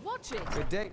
watch it! Good day.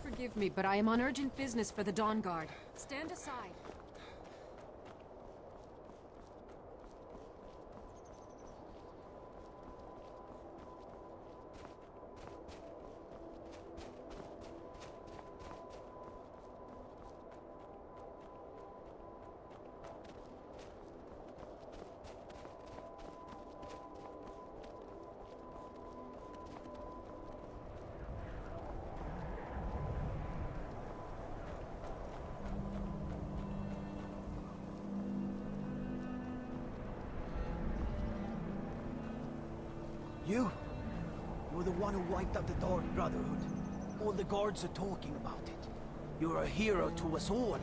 Forgive me, but I am on urgent business for the Dawn Guard. Stand aside. You're the one who wiped out the Dark Brotherhood. All the guards are talking about it. You're a hero to us all.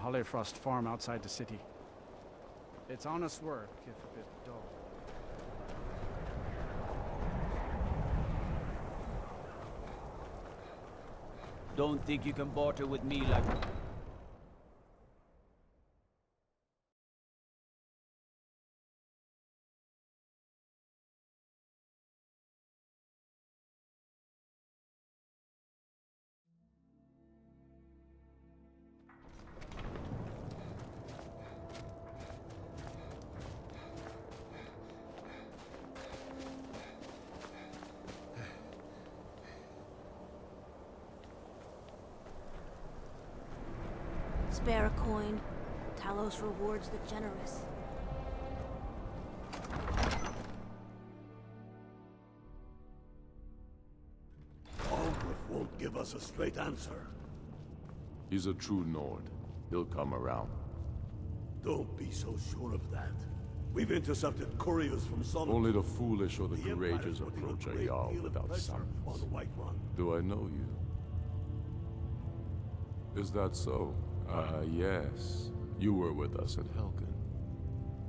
Hollifrost farm outside the city. It's honest work, if a bit dull. Don't think you can barter with me like... Spare a coin. Talos rewards the generous. Algrif won't give us a straight answer. He's a true Nord. He'll come around. Don't be so sure of that. We've intercepted couriers from Solomon. Only the foolish or the Empire's courageous putting a approach a great Jarl deal of without pressure summons. on the Whiterun. Do I know you? Is that so? Yes. You were with us at Helgen.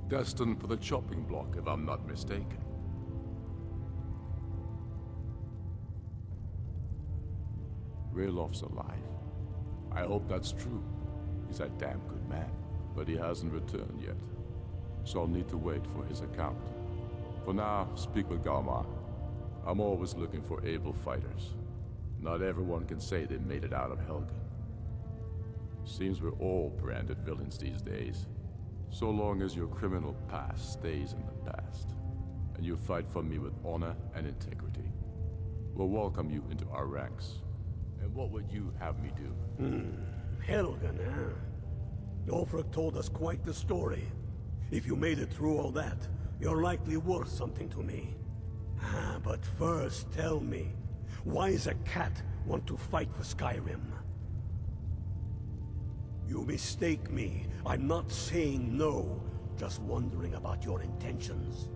Destined for the chopping block, if I'm not mistaken. Raylof's alive. I hope that's true. He's a damn good man, but he hasn't returned yet. So I'll need to wait for his account. For now, speak with Galmar. I'm always looking for able fighters. Not everyone can say they made it out of Helgen. Seems we're all branded villains these days. So long as your criminal past stays in the past, and you fight for me with honor and integrity, we'll welcome you into our ranks. And what would you have me do? Helgen, huh? Ulfric told us quite the story. If you made it through all that, you're likely worth something to me. But first, tell me, why does a cat want to fight for Skyrim? You mistake me. I'm not saying no, just wondering about your intentions.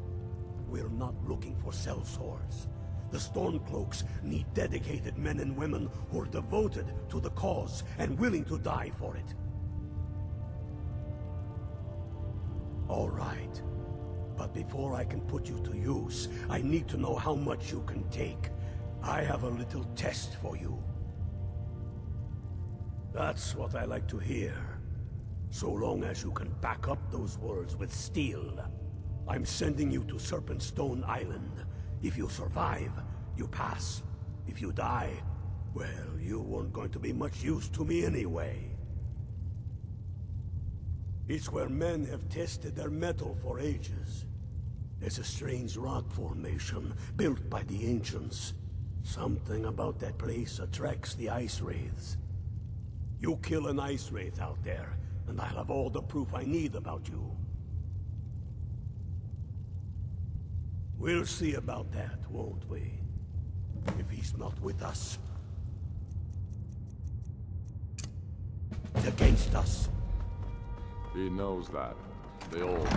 We're not looking for sellswords. The Stormcloaks need dedicated men and women who are devoted to the cause and willing to die for it. All right. But before I can put you to use, I need to know how much you can take. I have a little test for you. That's what I like to hear. So long as you can back up those words with steel. I'm sending you to Serpentstone Island. If you survive, you pass. If you die, well, you weren't going to be much use to me anyway. It's where men have tested their metal for ages. There's a strange rock formation built by the ancients. Something about that place attracts the ice wraiths. You kill an ice wraith out there, and I'll have all the proof I need about you. We'll see about that, won't we? If he's not with us. Against us. He knows that. They all...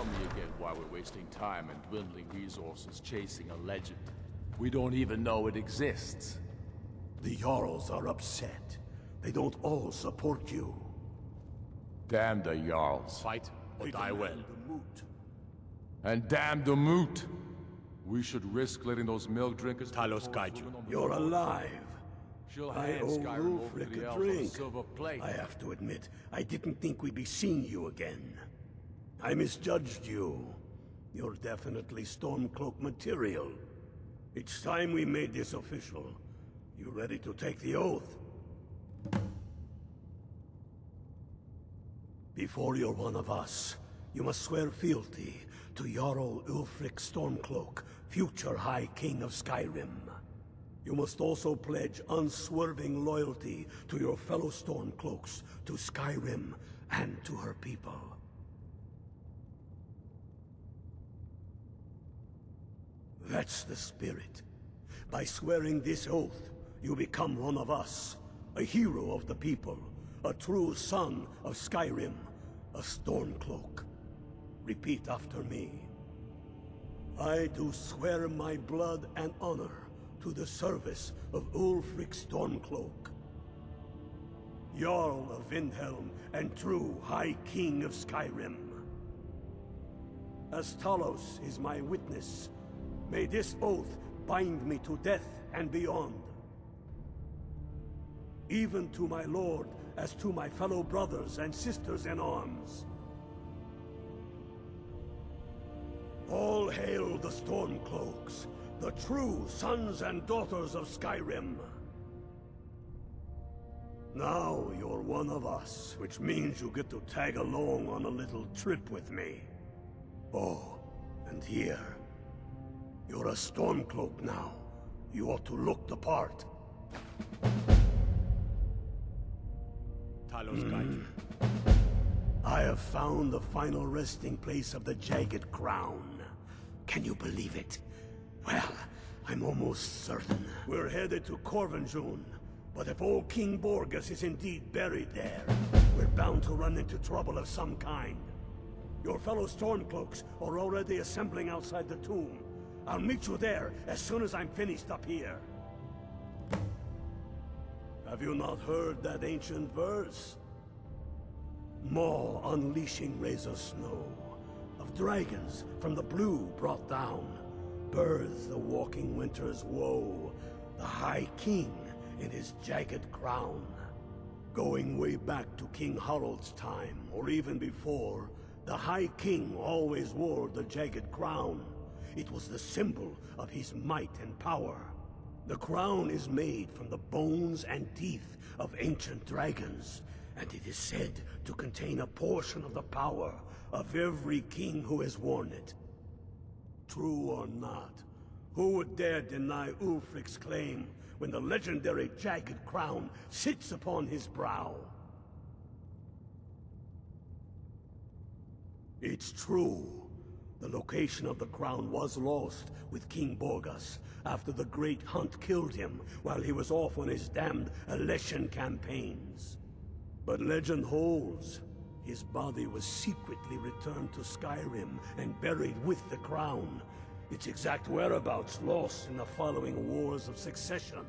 tell me again why we're wasting time and dwindling resources chasing a legend. We don't even know it exists. The Jarls are upset. They don't all support you. Damn the Jarls. Fight or They die well. demand the moot. And damn the moot! We should risk letting those milk drinkers... Talos guide you. You're alive. She'll I hand owe Skyrim over to Ulfric the a elf on a drink. silver plate. I have to admit, I didn't think we'd be seeing you again. I misjudged you. You're definitely Stormcloak material. It's time we made this official. You ready to take the oath? Before you're one of us, you must swear fealty to Jarl Ulfric Stormcloak, future High King of Skyrim. You must also pledge unswerving loyalty to your fellow Stormcloaks, to Skyrim, and to her people. That's the spirit. By swearing this oath, you become one of us, a hero of the people, a true son of Skyrim, a Stormcloak. Repeat after me. I do swear my blood and honor to the service of Ulfric Stormcloak, Jarl of Windhelm and true High King of Skyrim. As Talos is my witness, may this oath bind me to death and beyond. Even to my lord, as to my fellow brothers and sisters in arms. All hail the Stormcloaks, the true sons and daughters of Skyrim. Now you're one of us, which means you get to tag along on a little trip with me. Oh, and here. You're a Stormcloak now. You ought to look the part. Talos guide you. I have found the final resting place of the Jagged Crown. Can you believe it? Well, I'm almost certain. We're headed to Corvinjune, but if old King Borgus is indeed buried there, we're bound to run into trouble of some kind. Your fellow Stormcloaks are already assembling outside the tomb. I'll meet you there as soon as I'm finished up here. Have you not heard that ancient verse? Maw unleashing razor snow, of dragons from the blue brought down, births the walking winter's woe, the High King in his jagged crown. Going way back to King Harald's time, or even before, the High King always wore the jagged crown. It was the symbol of his might and power. The crown is made from the bones and teeth of ancient dragons, and it is said to contain a portion of the power of every king who has worn it. True or not, who would dare deny Ulfric's claim when the legendary jagged crown sits upon his brow? It's true. The location of the crown was lost with King Borgus after the Great Hunt killed him while he was off on his damned Alessian campaigns. But legend holds, his body was secretly returned to Skyrim and buried with the crown, its exact whereabouts lost in the following Wars of Succession.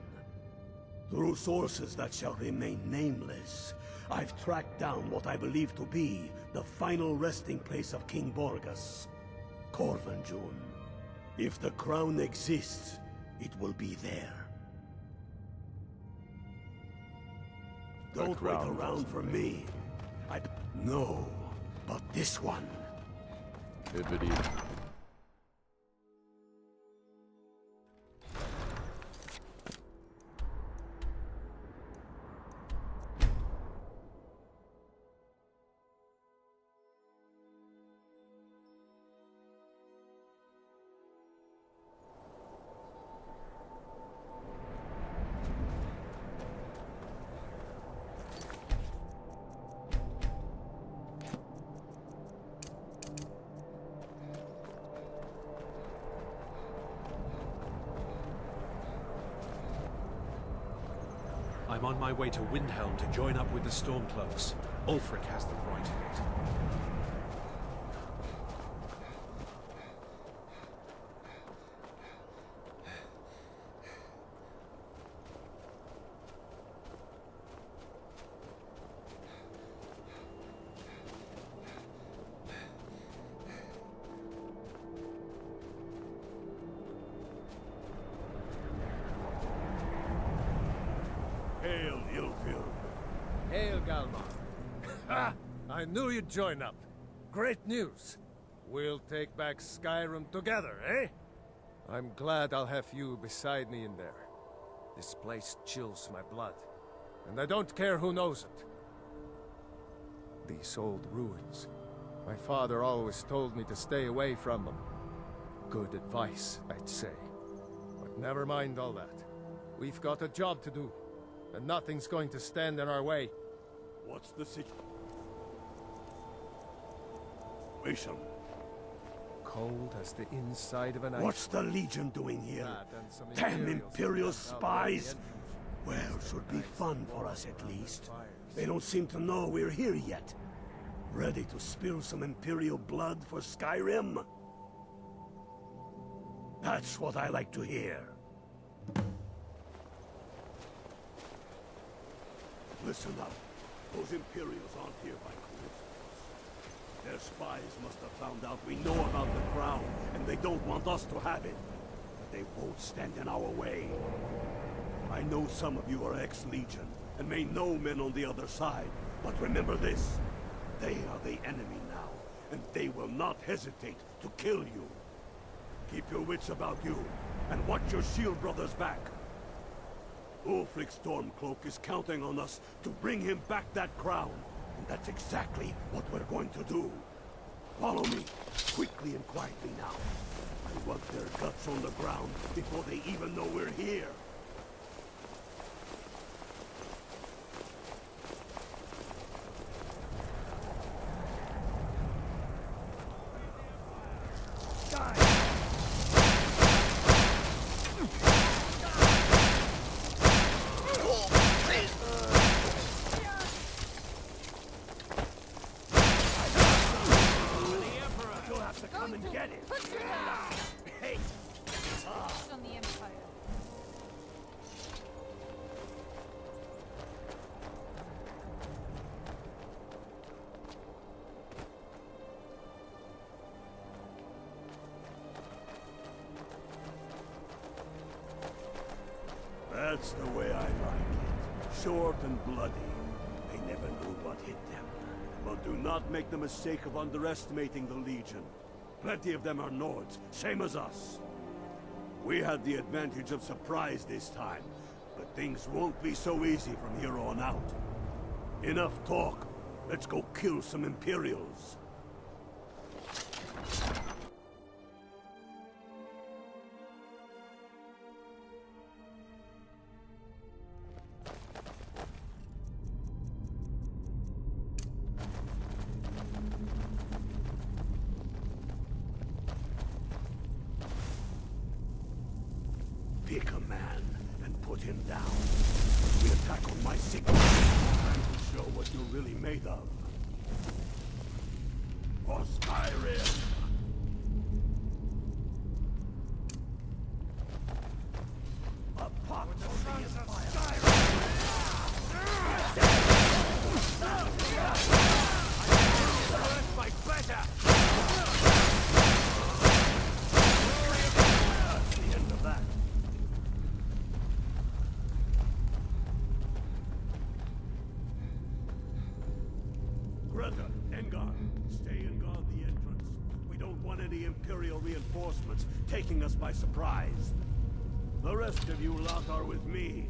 Through sources that shall remain nameless, I've tracked down what I believe to be the final resting place of King Borgus, Corvinjune. If the crown exists, it will be there. Don't wait around for me. No, but this one. Hibbity. I'm on my way to Windhelm to join up with the Stormcloaks. Ulfric has the right of it. Ha! I knew you'd join up. Great news. We'll take back Skyrim together, eh? I'm glad I'll have you beside me in there. This place chills my blood, and I don't care who knows it. These old ruins. My father always told me to stay away from them. Good advice, I'd say. But never mind all that. We've got a job to do, and nothing's going to stand in our way. What's the situation? Cold as the inside of an ice. What's the Legion doing here? That and some Damn Imperial Imperials out there at the spies! entrance. Well, should be fun for us at least. They don't seem to know we're here yet. Ready to spill some Imperial blood for Skyrim? That's what I like to hear. Listen up. Those Imperials aren't here by coincidence. Their spies must have found out we know about the crown, and they don't want us to have it. But they won't stand in our way. I know some of you are ex-Legion, and may know men on the other side. But remember this. They are the enemy now, and they will not hesitate to kill you. Keep your wits about you, and watch your shield brothers back. Ulfric Stormcloak is counting on us to bring him back that crown, and that's exactly what we're going to do. Follow me, quickly and quietly now. I want their guts on the ground before they even know we're here. Come and get it! Hey! On the Empire. That's the way I like it. Short and bloody. They never knew what hit them. But do not make the mistake of underestimating the Legion. Plenty of them are Nords, same as us. We had the advantage of surprise this time, but things won't be so easy from here on out. Enough talk. Let's go kill some Imperials. Pick a man and put him down. We attack on my signal. Time to show what you're really made of. For Skyrim! A pot with the sons of Skyrim! Fight better! That's the end of that. Greta, Engar, stay and guard the entrance. We don't want any Imperial reinforcements taking us by surprise. The rest of you lot are with me.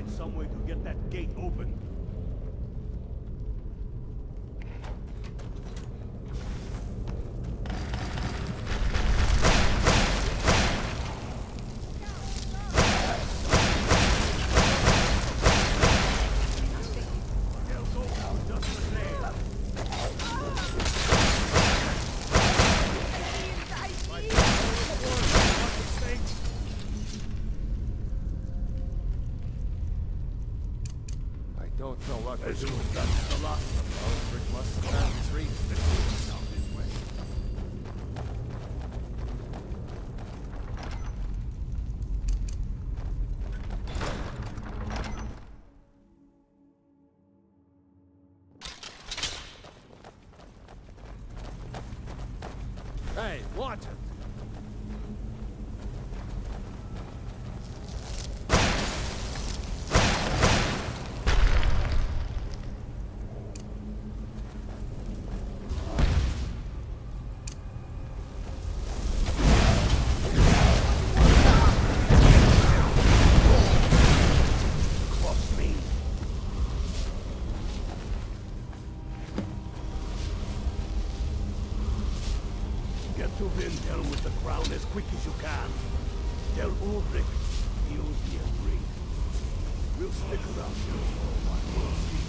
find some way to get that gate open. They'll go down just the same. I don't know what we're As doing. soon as the lot Aldrich must have his reasons. down this way. Hey, watch it! Cross me. Get to Winterhold with the crown as quick as you can. Tell Ulrich he owes me a drink. We'll stick around here for a while. We'll see.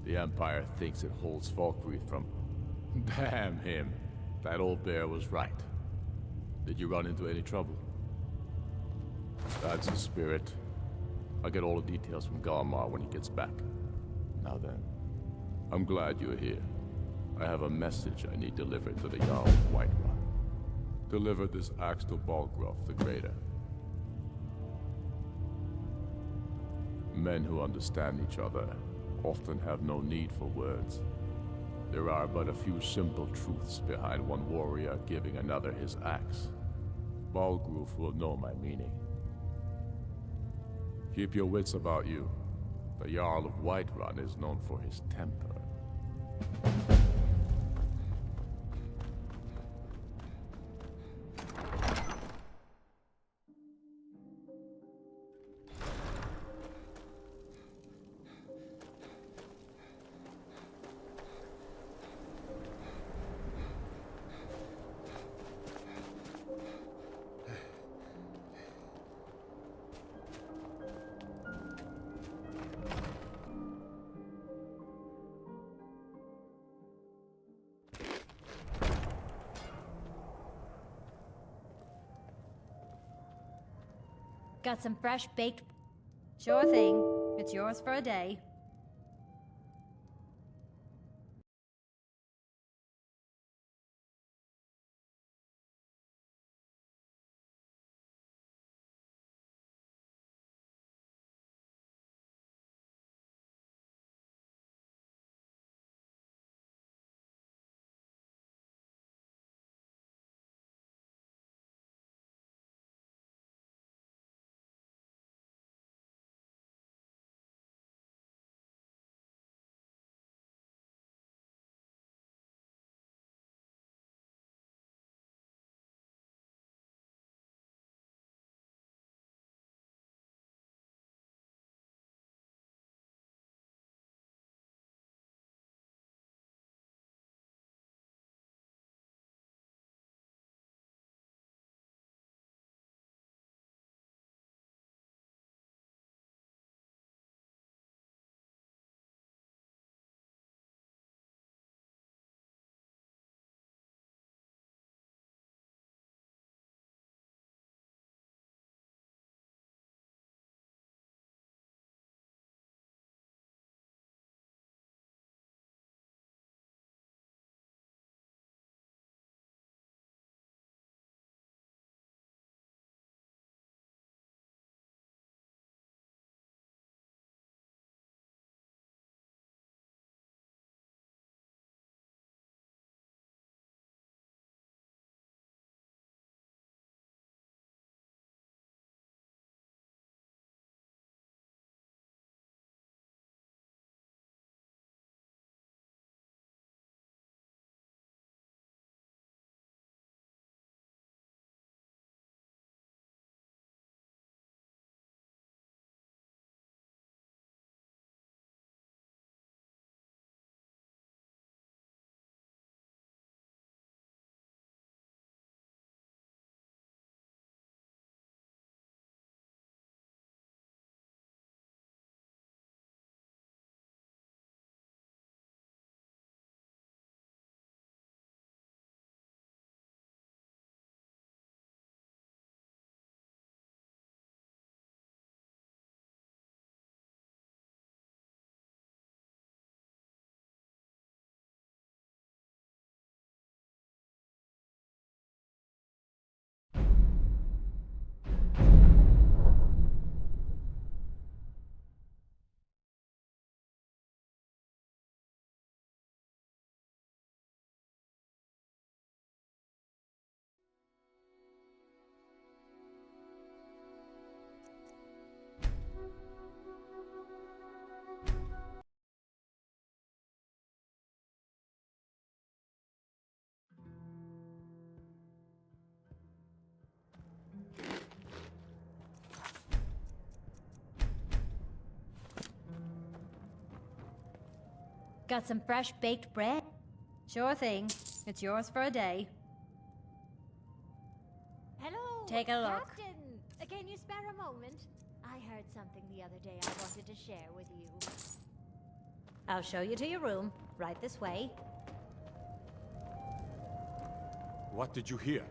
The Empire thinks it holds Falkreath from... Damn him. That old bear was right. Did you run into any trouble? That's the spirit. I'll get all the details from Galmar when he gets back. Now then, I'm glad you're here. I have a message I need delivered to the Jarl of Whiterun. Deliver this axe to Balgruuf the Greater. Men who understand each other often have no need for words. There are but a few simple truths behind one warrior giving another his axe. Balgruuf will know my meaning. Keep your wits about you. The Jarl of Whiterun is known for his temper. Got some fresh baked... Sure thing. It's yours for a day. Got some fresh baked bread? Sure thing. It's yours for a day. Hello, Take a look. Captain. Can you spare a moment? I heard something the other day I wanted to share with you. I'll show you to your room. Right this way. What did you hear?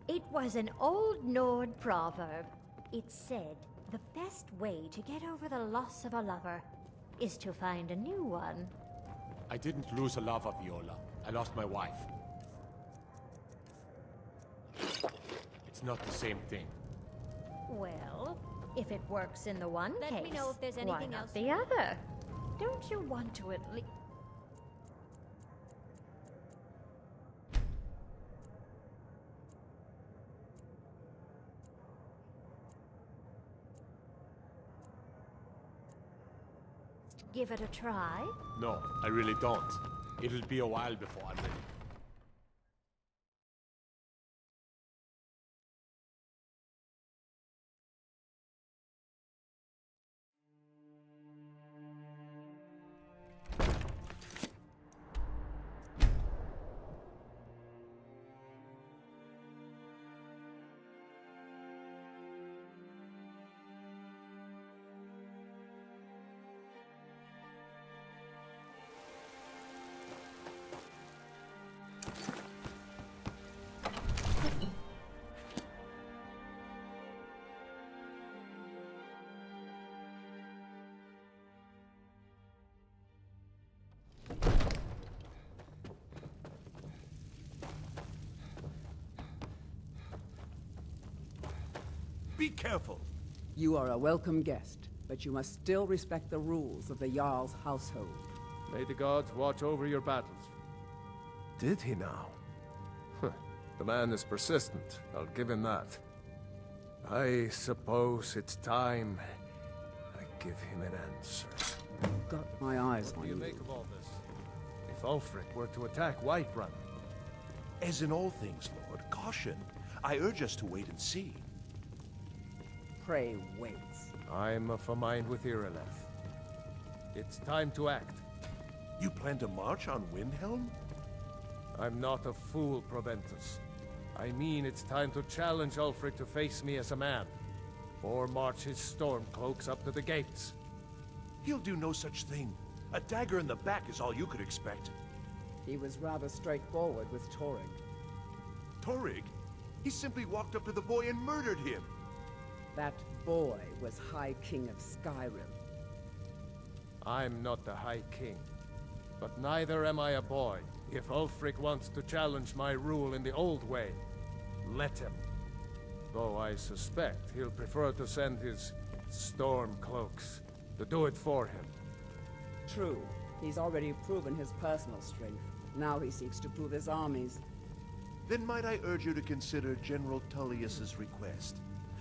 It was an old Nord proverb. It said, the best way to get over the loss of a lover is to find a new one. I didn't lose a lover, Viola. I lost my wife. It's not the same thing. Well, if it works in the one Let case, me know if there's why anything not else the other? Don't you want to at least... give it a try? No, I really don't. It'll be a while before I'm ready. Be careful! You are a welcome guest, but you must still respect the rules of the Jarl's household. May the gods watch over your battles. Did he now? The man is persistent, I'll give him that. I suppose it's time I give him an answer. Got my eyes What on do you you. make of all this? If Ulfric were to attack Whiterun, As in all things, Lord, caution. I urge us to wait and see. Pray wait. I'm of a mind with Irileth. It's time to act. You plan to march on Windhelm? I'm not a fool, Proventus. I mean it's time to challenge Ulfric to face me as a man. Or march his stormcloaks up to the gates. He'll do no such thing. A dagger in the back is all you could expect. He was rather straightforward with Torrig. Torrig? He simply walked up to the boy and murdered him. That boy was High King of Skyrim. I'm not the High King. But neither am I a boy. If Ulfric wants to challenge my rule in the old way, let him. Though I suspect he'll prefer to send his stormcloaks to do it for him. True, he's already proven his personal strength. Now he seeks to prove his armies. Then might I urge you to consider General Tullius's request?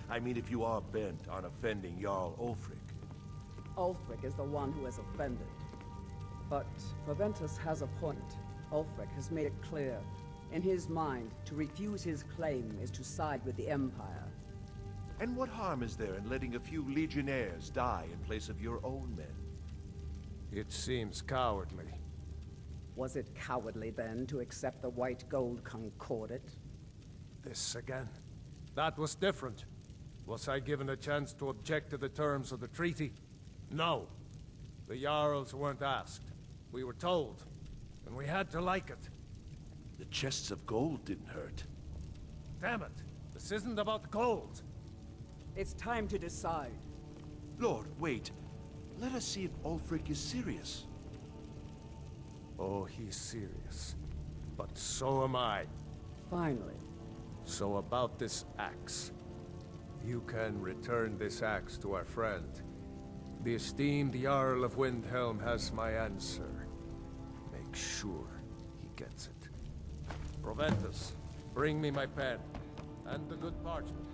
I mean, if you are bent on offending Jarl Ulfric. Ulfric is the one who has offended. But Proventus has a point. Ulfric has made it clear. In his mind, to refuse his claim is to side with the Empire. And what harm is there in letting a few legionnaires die in place of your own men? It seems cowardly. Was it cowardly then to accept the white gold concordat? This again. That was different. Was I given a chance to object to the terms of the treaty? No. The Jarls weren't asked. We were told. And we had to like it. The chests of gold didn't hurt. Damn it! This isn't about gold! It's time to decide. Lord, wait. Let us see if Ulfric is serious. Oh, he's serious. But so am I. Finally. So about this axe. You can return this axe to our friend. The esteemed Jarl of Windhelm has my answer. Make sure he gets it. Proventus, bring me my pen. And the good parchment.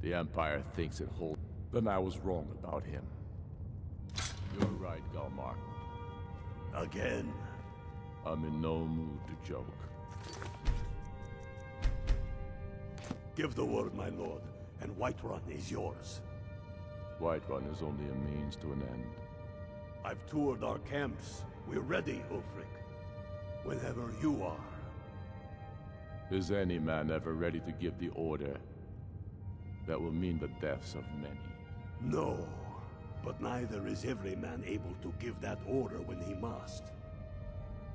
The Empire thinks it holds. Then I was wrong about him. You're right, Galmark. Again? I'm in no mood to joke. Give the word, my lord, and Whiterun is yours. Whiterun is only a means to an end. I've toured our camps. We're ready, Ulfric. Whenever you are. Is any man ever ready to give the order that will mean the deaths of many? No, but neither is every man able to give that order when he must.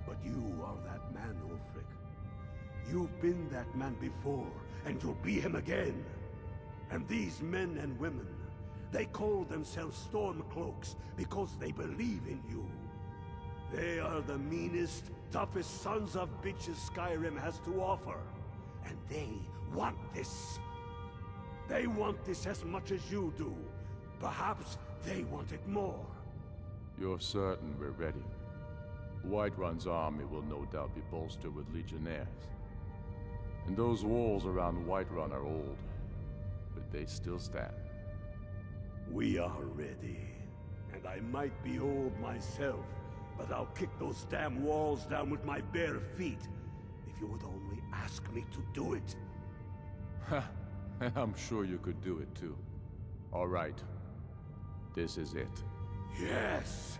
But you are that man, Ulfric. You've been that man before, and you'll be him again. And these men and women, they call themselves Stormcloaks because they believe in you. They are the meanest, toughest sons of bitches Skyrim has to offer. And they want this. They want this as much as you do. Perhaps they want it more. You're certain we're ready? Whiterun's army will no doubt be bolstered with legionnaires. And those walls around Whiterun are old, but they still stand. We are ready. And I might be old myself, but I'll kick those damn walls down with my bare feet, if you would only ask me to do it. Ha! I'm sure you could do it too. All right. This is it. Yes!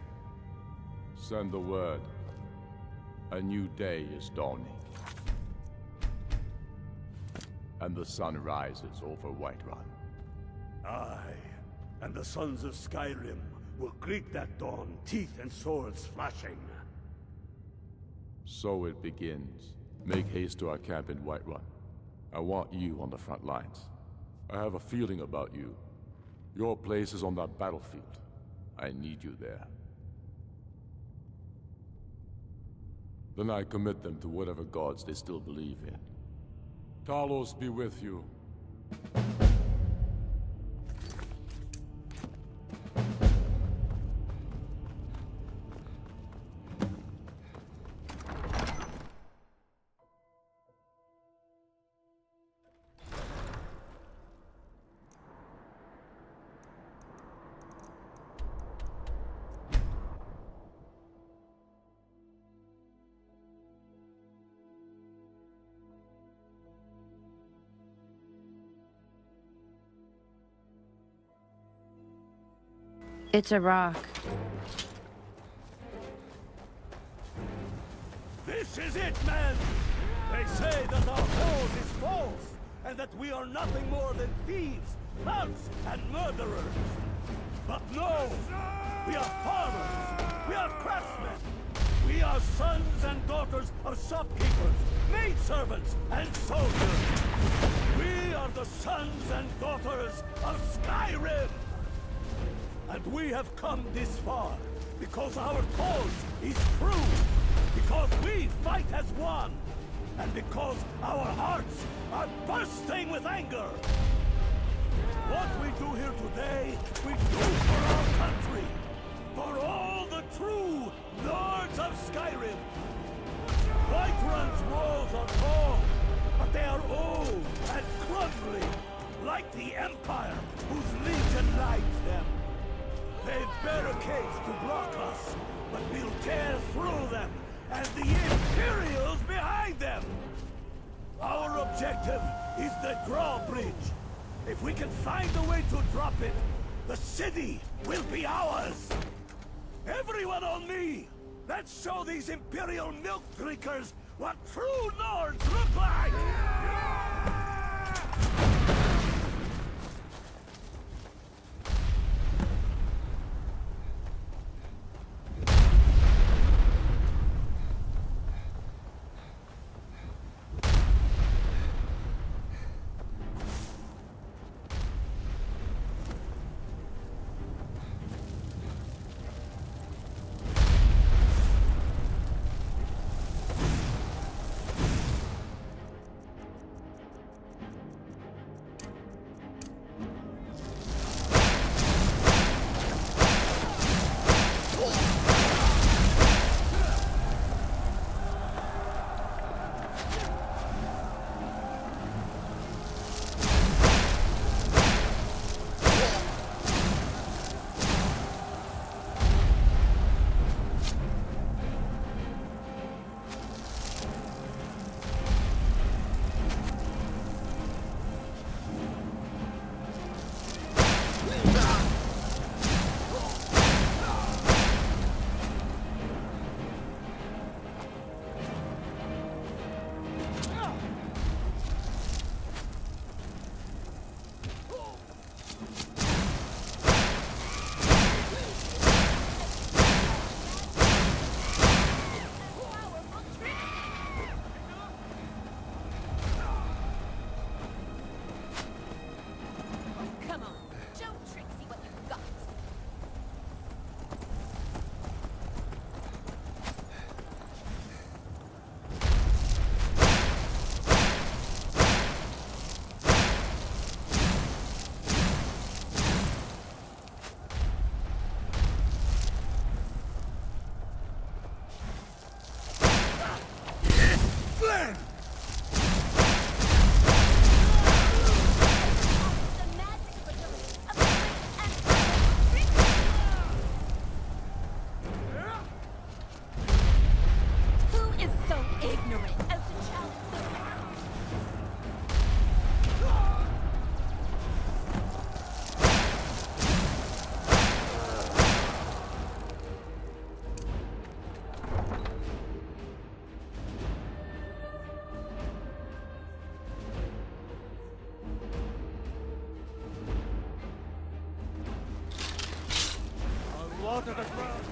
Send the word. A new day is dawning. And the sun rises over Whiterun. Aye, and the sons of Skyrim will greet that dawn, teeth and swords flashing. So it begins. Make haste to our camp in Whiterun. I want you on the front lines. I have a feeling about you. Your place is on that battlefield. I need you there. Then I commit them to whatever gods they still believe in. Talos be with you. It's a rock. This is it, men! They say that our cause is false, and that we are nothing more than thieves, thugs, and murderers. But no! We are farmers! We are craftsmen! We are sons and daughters of shopkeepers, maidservants, and soldiers! We are the sons and daughters of Skyrim! And we have come this far, because our cause is true, because we fight as one, and because our hearts are bursting with anger. What we do here today, we do for our country, for all the true lords of Skyrim. Whiterun's walls are tall, but they are old and crumbling, like the Empire, whose legion lights them. They've barricades to block us, but we'll tear through them, and the Imperials behind them! Our objective is the drawbridge. If we can find a way to drop it, the city will be ours! Everyone on me! Let's show these Imperial milk drinkers what true lords look like! again! Who is so ignorant as to challenge the I'll water the ground.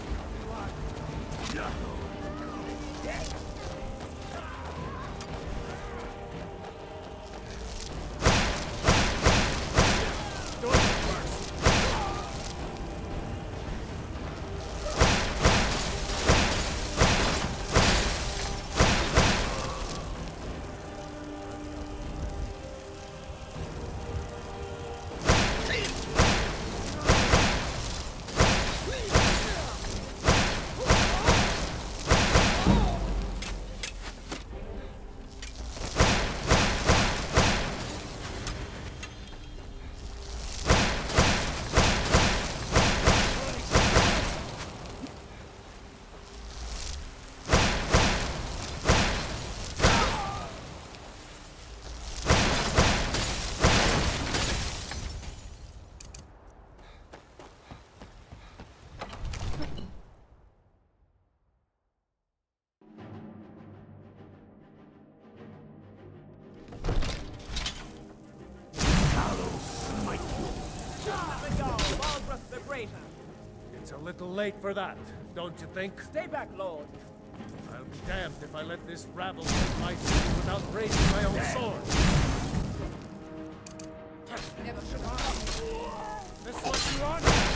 It's a little late for that, don't you think? Stay back, Lord. I'll be damned if I let this rabble take my city without raising my own sword. never should have. This what you want?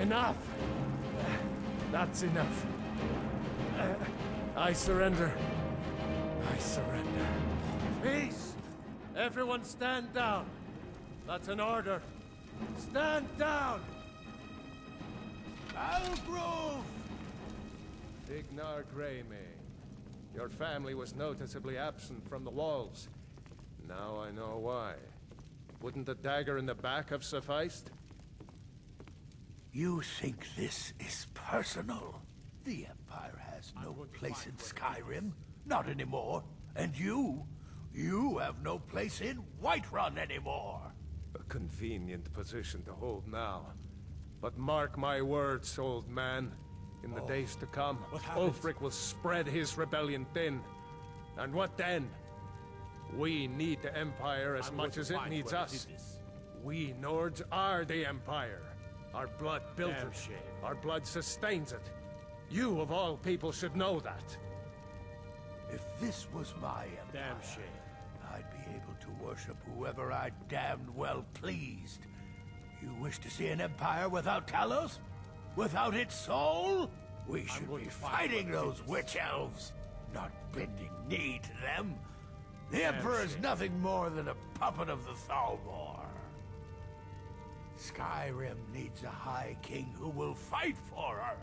Enough! That's enough. I surrender. I surrender. Peace! Everyone stand down. That's an order. Stand down! Algrove! Vignar Greymane. Your family was noticeably absent from the walls. Now I know why. Wouldn't the dagger in the back have sufficed? You think this is personal? The Empire has no place in Skyrim. Not anymore. And you have no place in Whiterun anymore. A convenient position to hold now. But mark my words, old man. In the days to come, Ulfric will spread his rebellion thin. And what then? We need the Empire as much as it needs us. We Nords are the Empire. Our blood built it. Our blood sustains it. You, of all people, should know that. If this was my empire, I'd be able to worship whoever I damned well pleased. You wish to see an empire without Talos? Without its soul? We should be fighting those witch elves, not bending knee to them. The Emperor is nothing more than a puppet of the Thalmor. Skyrim needs a High King who will fight for her.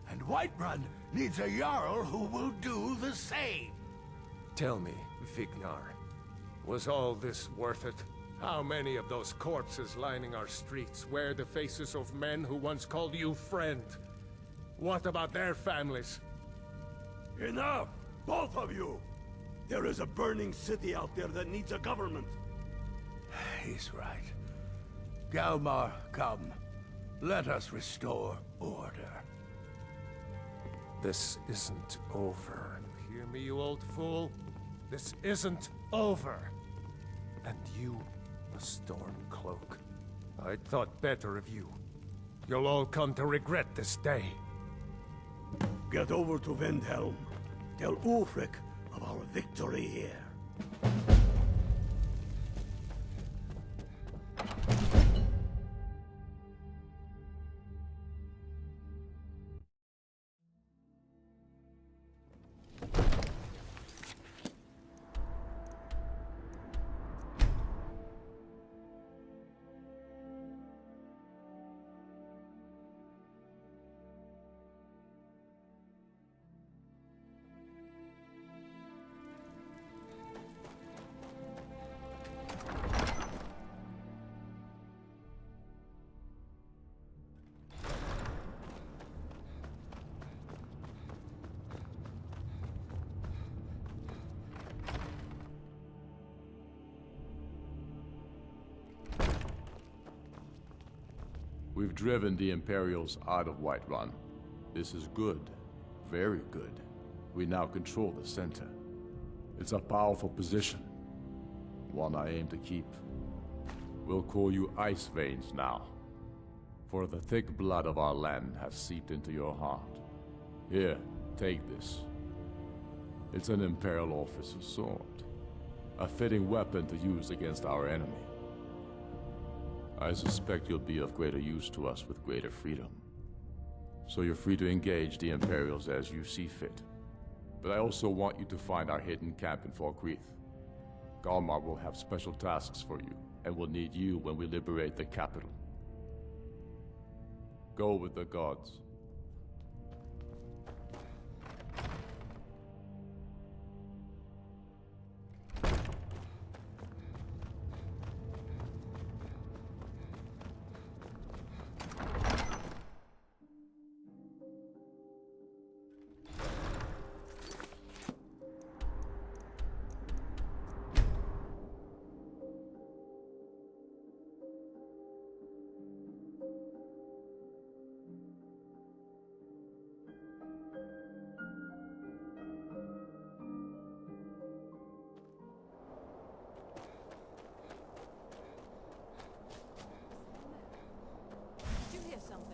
And Whiterun needs a Jarl who will do the same. Tell me, Vignar, was all this worth it? How many of those corpses lining our streets wear the faces of men who once called you friend? What about their families? Enough! Both of you! There is a burning city out there that needs a government. He's right. Galmar, come. Let us restore order. This isn't over. You hear me, you old fool? This isn't over. And you, a Stormcloak. I thought better of you. You'll all come to regret this day. Get over to Windhelm. Tell Ulfric of our victory here. We've driven the Imperials out of Whiterun. This is good. Very good. We now control the center. It's a powerful position. One I aim to keep. We'll call you Ice Veins now. For the thick blood of our land has seeped into your heart. Here, take this. It's an Imperial officer's sword. A fitting weapon to use against our enemy. I suspect you'll be of greater use to us with greater freedom. So you're free to engage the Imperials as you see fit. But I also want you to find our hidden camp in Falkreath. Galmar will have special tasks for you, and will need you when we liberate the capital. Go with the gods. Did you hear something?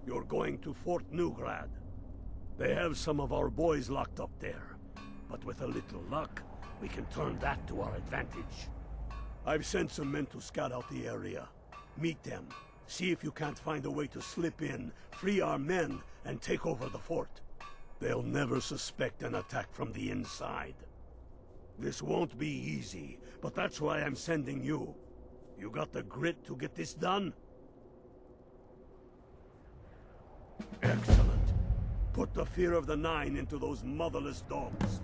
You're going to Fort Newgrad. They have some of our boys locked up there. But with a little luck, we can turn that to our advantage. I've sent some men to scout out the area. Meet them. See if you can't find a way to slip in, free our men, and take over the fort. They'll never suspect an attack from the inside. This won't be easy, but that's why I'm sending you. You got the grit to get this done? Excellent. Put the fear of the Nine into those motherless dogs.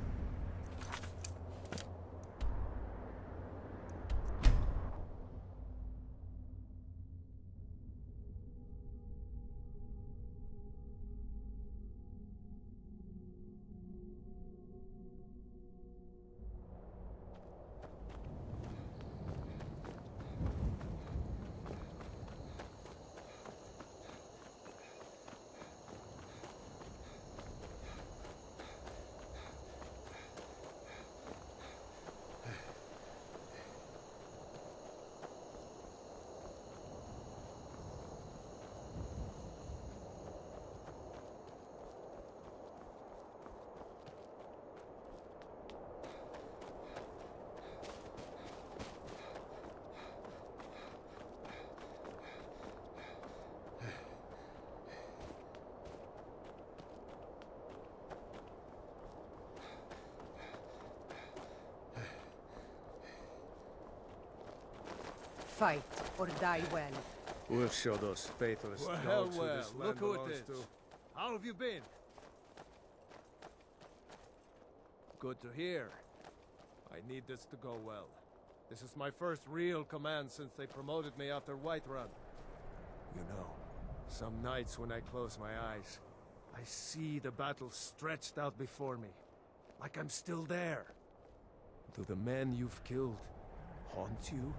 Fight or die well. We'll show those faithless dogs who this land look who it belongs is. to. How have you been? Good to hear. I need this to go well. This is my first real command since they promoted me after Whiterun. You know, some nights when I close my eyes, I see the battle stretched out before me, like I'm still there. Do the men you've killed haunt you?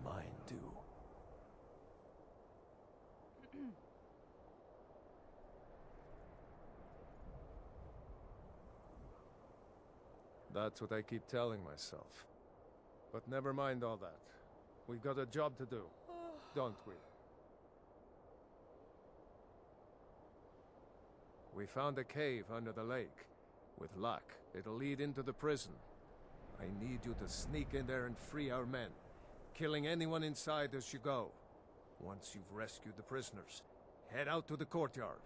Mine do. That's what I keep telling myself. But never mind all that. We've got a job to do, don't we? We found a cave under the lake. With luck, it'll lead into the prison. I need you to sneak in there and free our men, killing anyone inside as you go. Once you've rescued the prisoners, head out to the courtyard.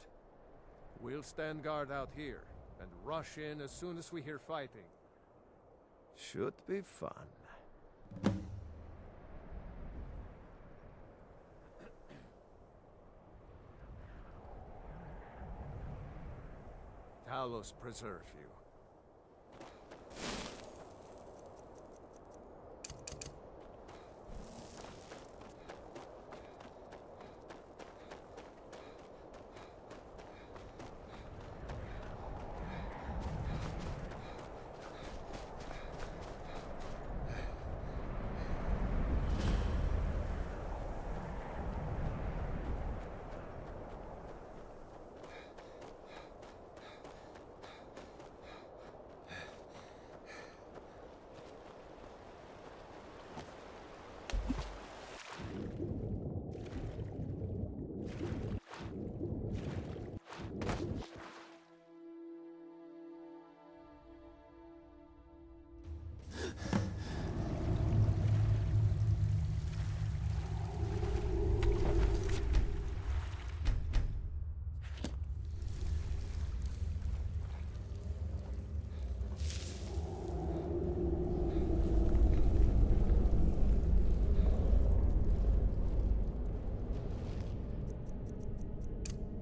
We'll stand guard out here, and rush in as soon as we hear fighting. Should be fun. Talos preserve you.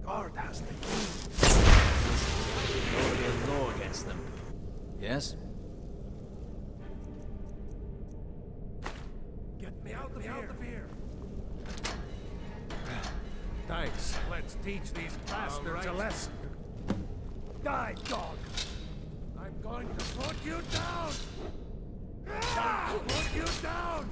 Guard has the key. There'll be a law against them. Yes? Get me out of here! Thanks. Let's teach these bastards a lesson. Die, dog! I'm going to put you down! Put you down!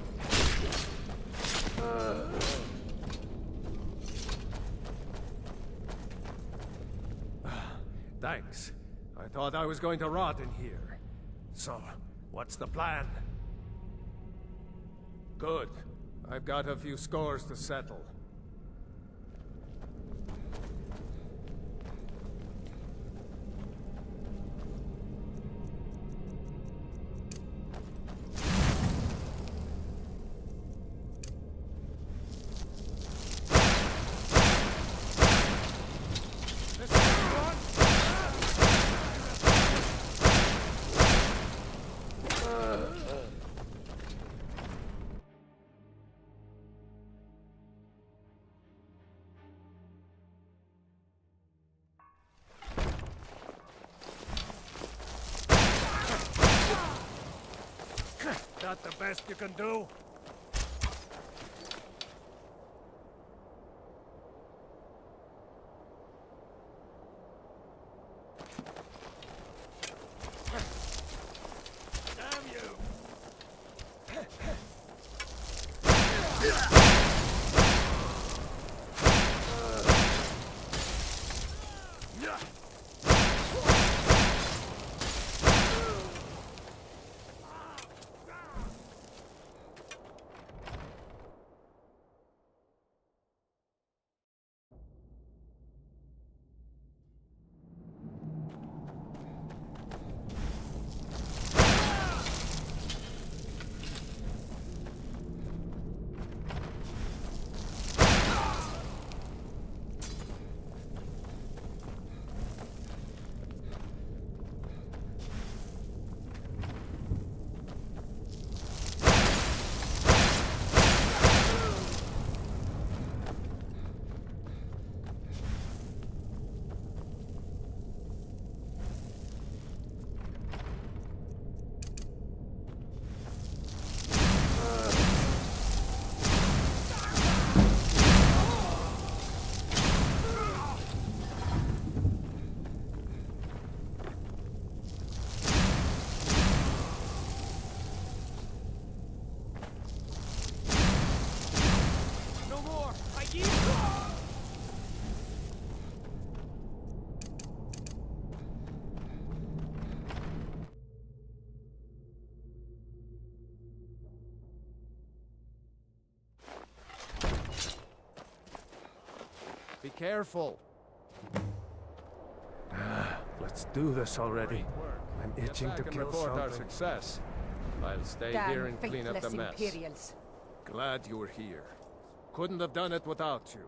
Thanks. I thought I was going to rot in here. So, what's the plan? Good. I've got a few scores to settle. That the best you can do? Damn you! Be careful. Let's do this already. I'm itching to kill something. Our success. I'll stay here and clean up the mess. Imperials. Glad you were here. Couldn't have done it without you.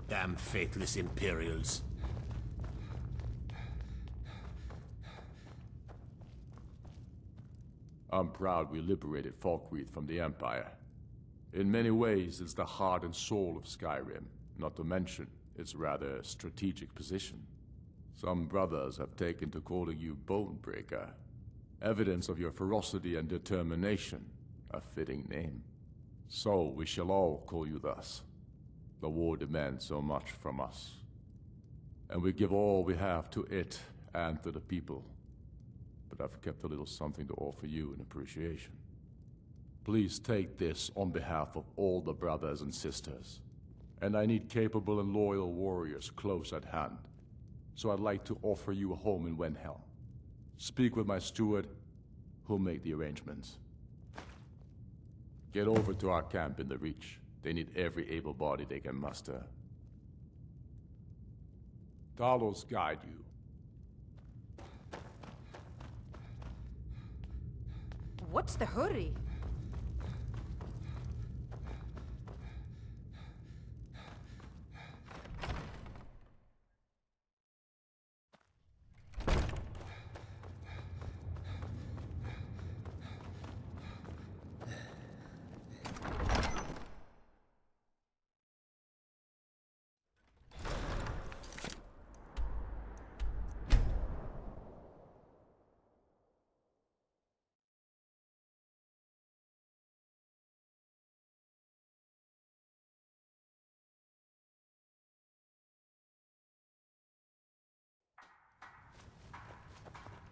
Damn faithless Imperials. I'm proud we liberated Falkreath from the Empire. In many ways, it's the heart and soul of Skyrim, not to mention its rather strategic position. Some brothers have taken to calling you Bonebreaker, evidence of your ferocity and determination, a fitting name. So we shall all call you thus. The war demands so much from us, and we give all we have to it and to the people. But I've kept a little something to offer you in appreciation. Please take this on behalf of all the brothers and sisters. And I need capable and loyal warriors close at hand. So I'd like to offer you a home in Winterhold. Speak with my steward, who'll make the arrangements. Get over to our camp in the Reach. They need every able body they can muster. Talos guide you. What's the hurry?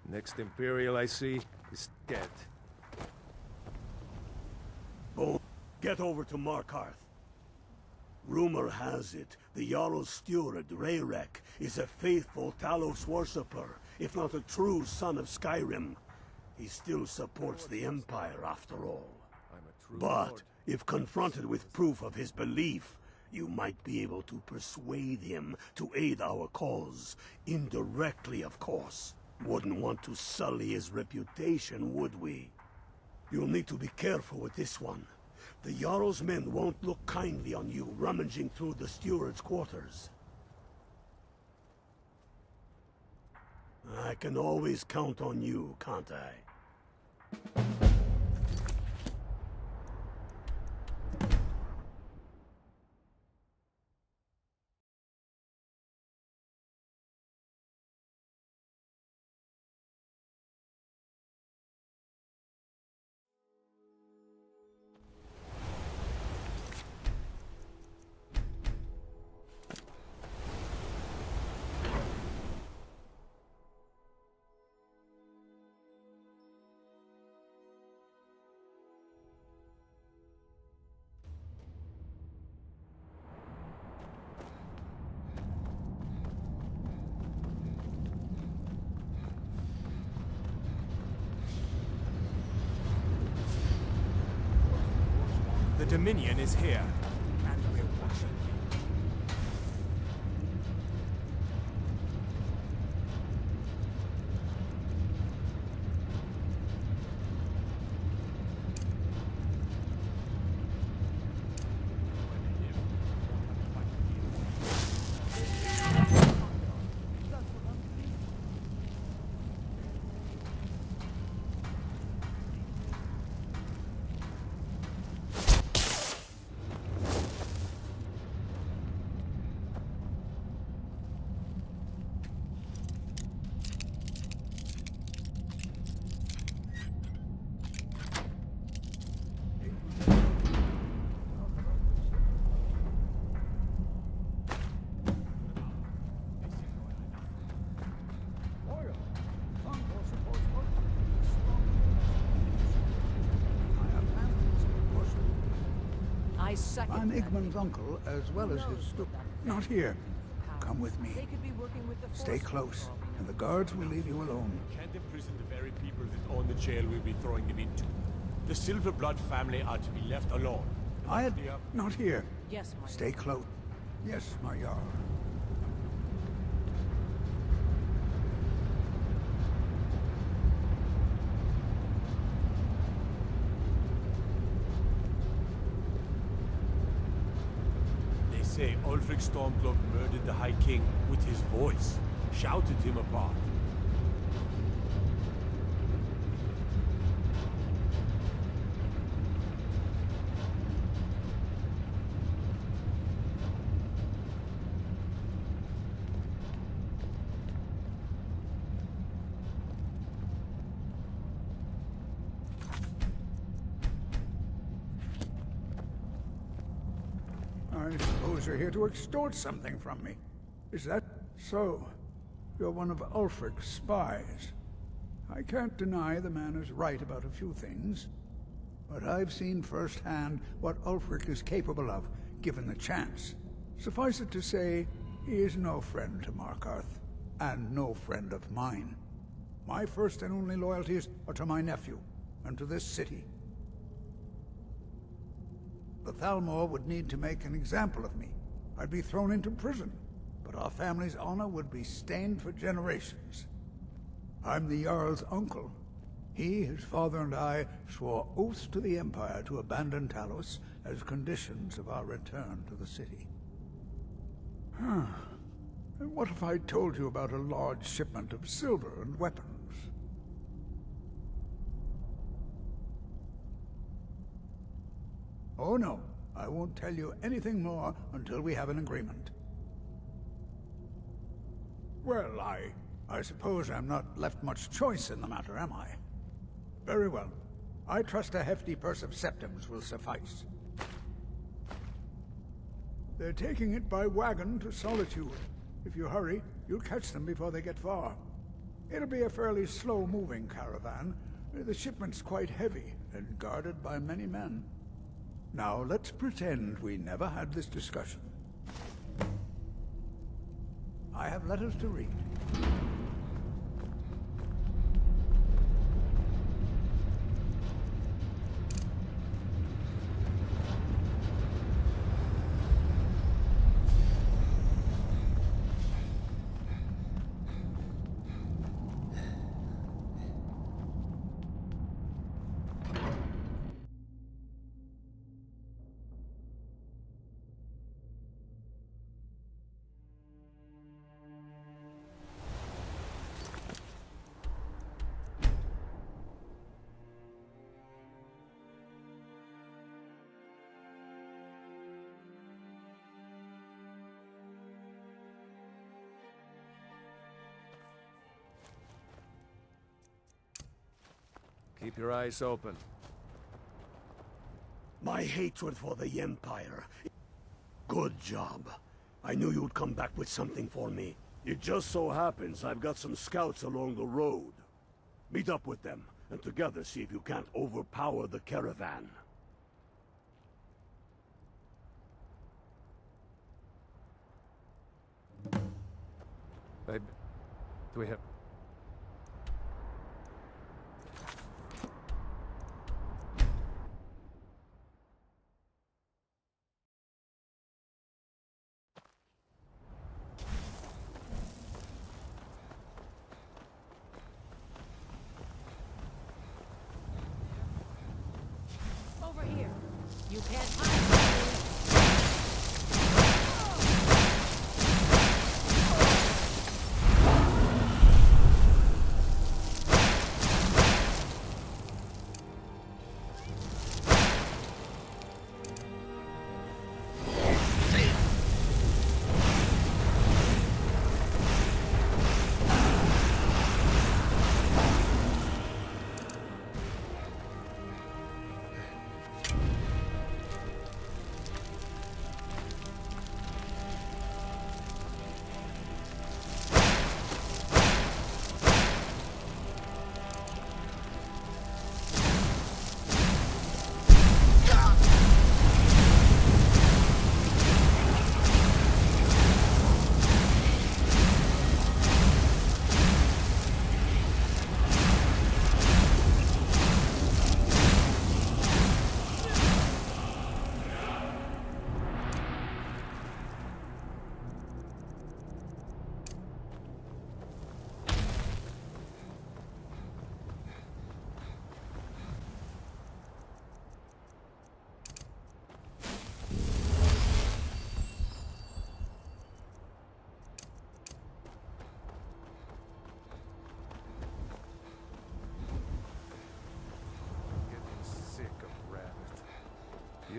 Next Imperial I see is dead. Bone, get over to Markarth. Rumor has it, the Jarl's steward, Rayrek, is a faithful Talos worshipper, if not a true son of Skyrim. He still supports the Empire, after all. But, if confronted with proof of his belief, you might be able to persuade him to aid our cause. Indirectly, of course. Wouldn't want to sully his reputation, would we? You'll need to be careful with this one. The Jarl's men won't look kindly on you rummaging through the steward's quarters. I can always count on you, can't I? The Dominion is here, and we're watching. second. I'm Igmund's uncle, as well as his Not here. Come with me. They could be working with the Stay close, and the guards will leave you alone. Can't imprison the very people that own the jail we'll be throwing them into. The Silverblood family are to be left alone. Not here. Yes, my Stay close. Yes, my Jarl. They say Ulfric Stormcloak murdered the High King with his voice, shouted him apart. I suppose you're here to extort something from me. Is that so? You're one of Ulfric's spies. I can't deny the man is right about a few things, but I've seen firsthand what Ulfric is capable of, given the chance. Suffice it to say, he is no friend to Markarth, and no friend of mine. My first and only loyalties are to my nephew, and to this city. The Thalmor would need to make an example of me. I'd be thrown into prison, but our family's honor would be stained for generations. I'm the Jarl's uncle. He, his father, and I swore oaths to the Empire to abandon Talos as conditions of our return to the city. And what if I told you about a large shipment of silver and weapons? Oh no, I won't tell you anything more until we have an agreement. Well, I suppose I'm not left much choice in the matter, am I? Very well. I trust a hefty purse of septims will suffice. They're taking it by wagon to Solitude. If you hurry, you'll catch them before they get far. It'll be a fairly slow-moving caravan. The shipment's quite heavy and guarded by many men. Now, let's pretend we never had this discussion. I have letters to read. Keep your eyes open. My hatred for the Empire. Good job. I knew you'd come back with something for me. It just so happens I've got some scouts along the road. Meet up with them, and together see if you can't overpower the caravan. Do we have... Over here. You can't hide.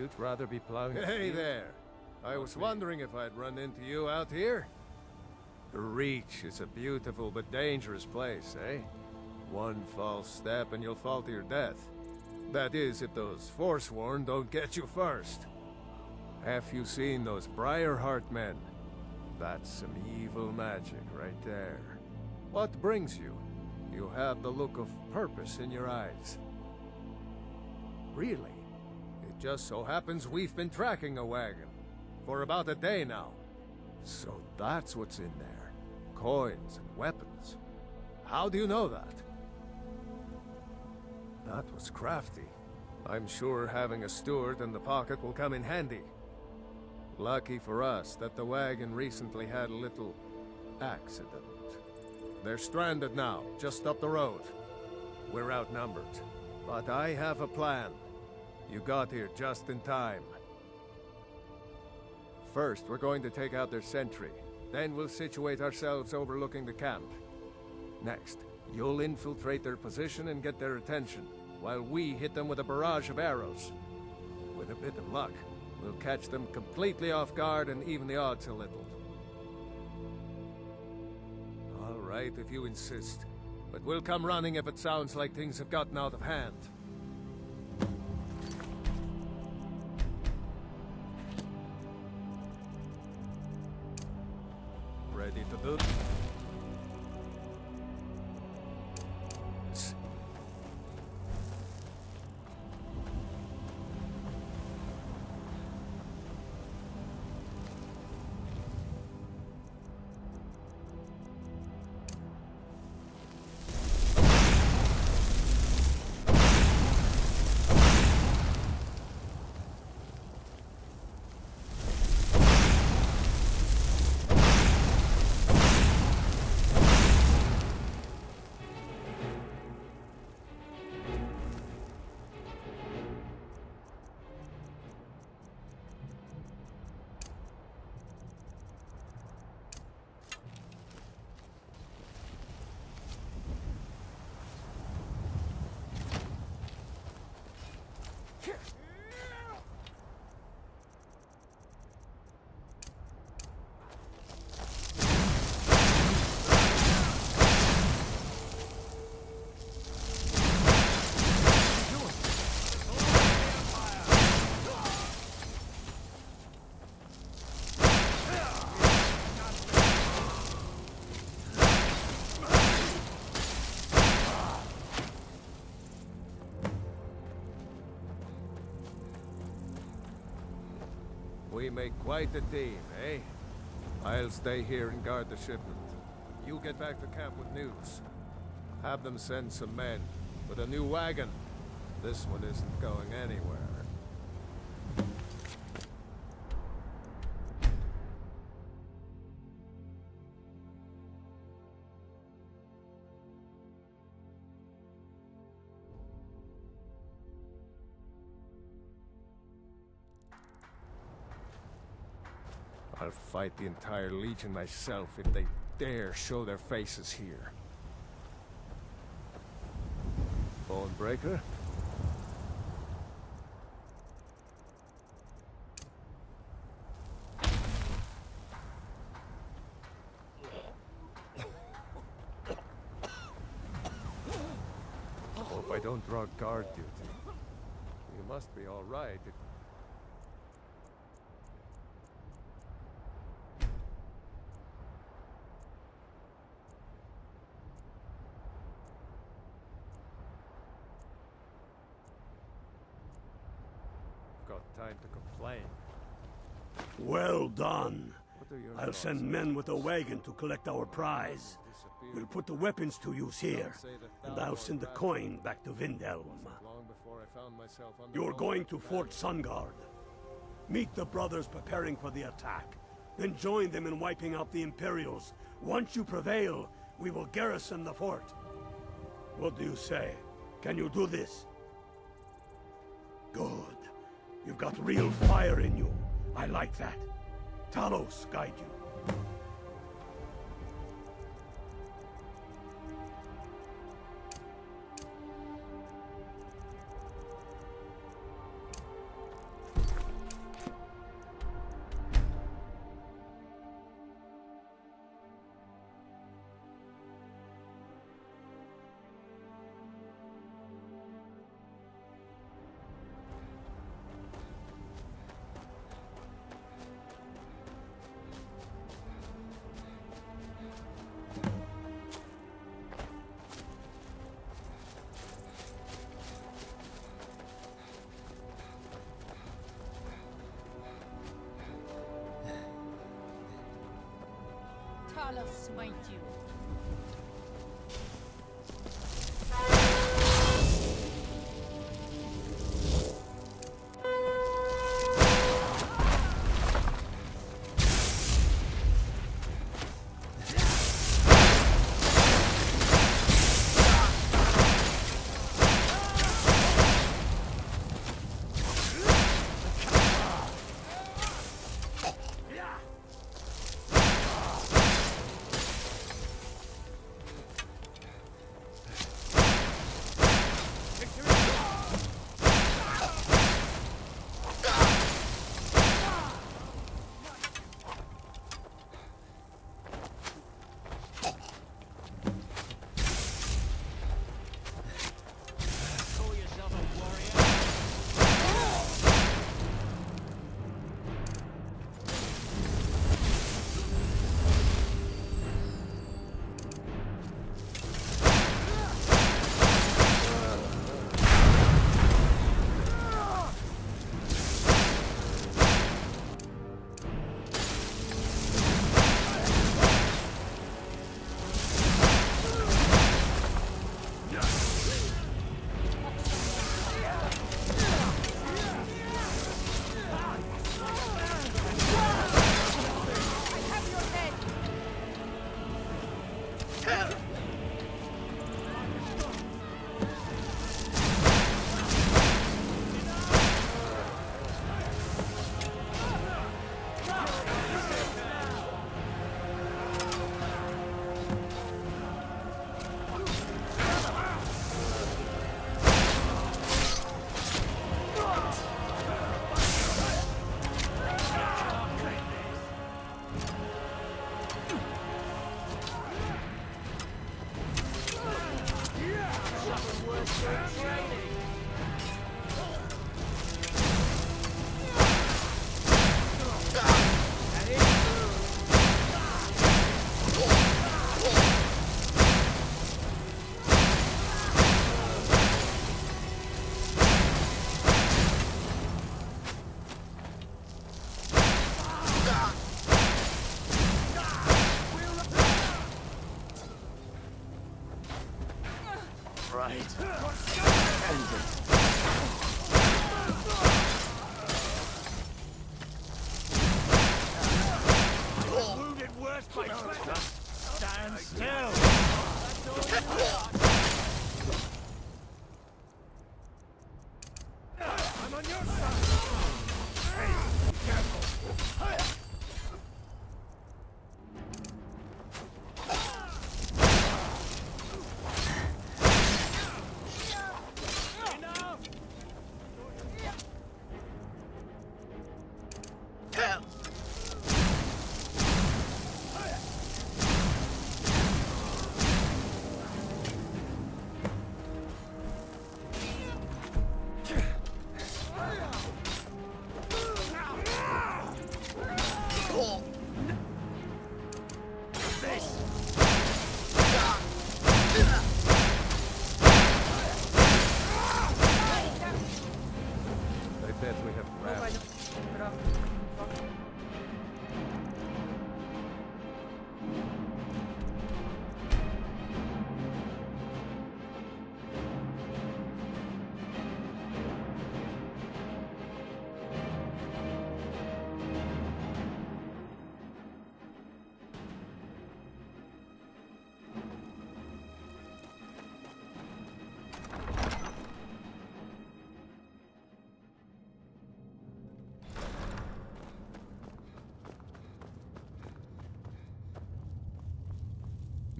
You'd rather be plowing. Hey there! I was wondering if I'd run into you out here. The Reach is a beautiful but dangerous place, eh? One false step and you'll fall to your death. That is, if those Forsworn don't get you first. Have you seen those Briarheart men? That's some evil magic right there. What brings you? You have the look of purpose in your eyes. Really? It just so happens we've been tracking a wagon for about a day now. So that's what's in there. Coins and weapons. How do you know that? That was crafty. I'm sure having a steward in the pocket will come in handy. Lucky for us that the wagon recently had a little accident. They're stranded now, just up the road. We're outnumbered, but I have a plan. You got here just in time. First, we're going to take out their sentry. Then we'll situate ourselves overlooking the camp. Next, you'll infiltrate their position and get their attention, while we hit them with a barrage of arrows. With a bit of luck, we'll catch them completely off guard and even the odds a little. All right, if you insist. But we'll come running if it sounds like things have gotten out of hand. Ready to do? We make quite a team, eh? I'll stay here and guard the shipment. You get back to camp with news. Have them send some men with a new wagon. This one isn't going anywhere. I'll fight the entire Legion myself if they dare show their faces here. Bonebreaker? Hope I don't draw guard duty. You must be all right if... time to complain. Well done. I'll send men with a wagon to collect our prize. We'll put the weapons to use here, and I'll send the coin back to Windhelm. You're going to Fort Sungard. Meet the brothers preparing for the attack. Then join them in wiping out the Imperials. Once you prevail, we will garrison the fort. What do you say? Can you do this? Good. You've got real fire in you. I like that. Talos guide you. I'll smite you.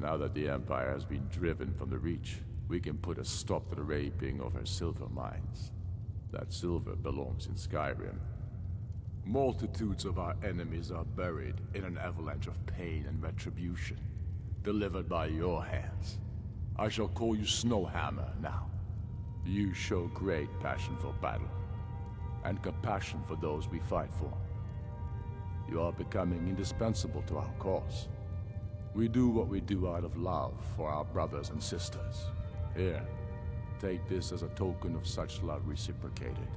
Now that the Empire has been driven from the Reach, we can put a stop to the raping of her silver mines. That silver belongs in Skyrim. Multitudes of our enemies are buried in an avalanche of pain and retribution, delivered by your hands. I shall call you Snowhammer now. You show great passion for battle, and compassion for those we fight for. You are becoming indispensable to our cause. We do what we do out of love for our brothers and sisters. Here, take this as a token of such love reciprocated.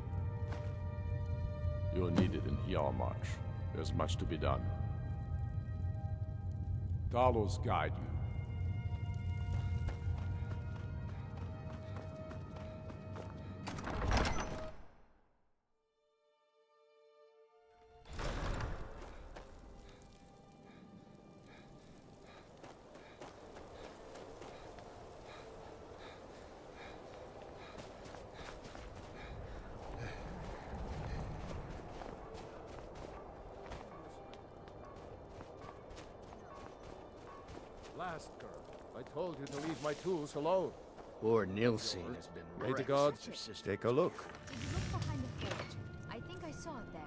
You're needed in Hjalmarch. There's much to be done. Talos guide you. Last girl, I told you to leave my tools alone. Poor Nilsine has been May the wrecked gods since her sister. take a look. Did you look behind the forge? I think I saw it there.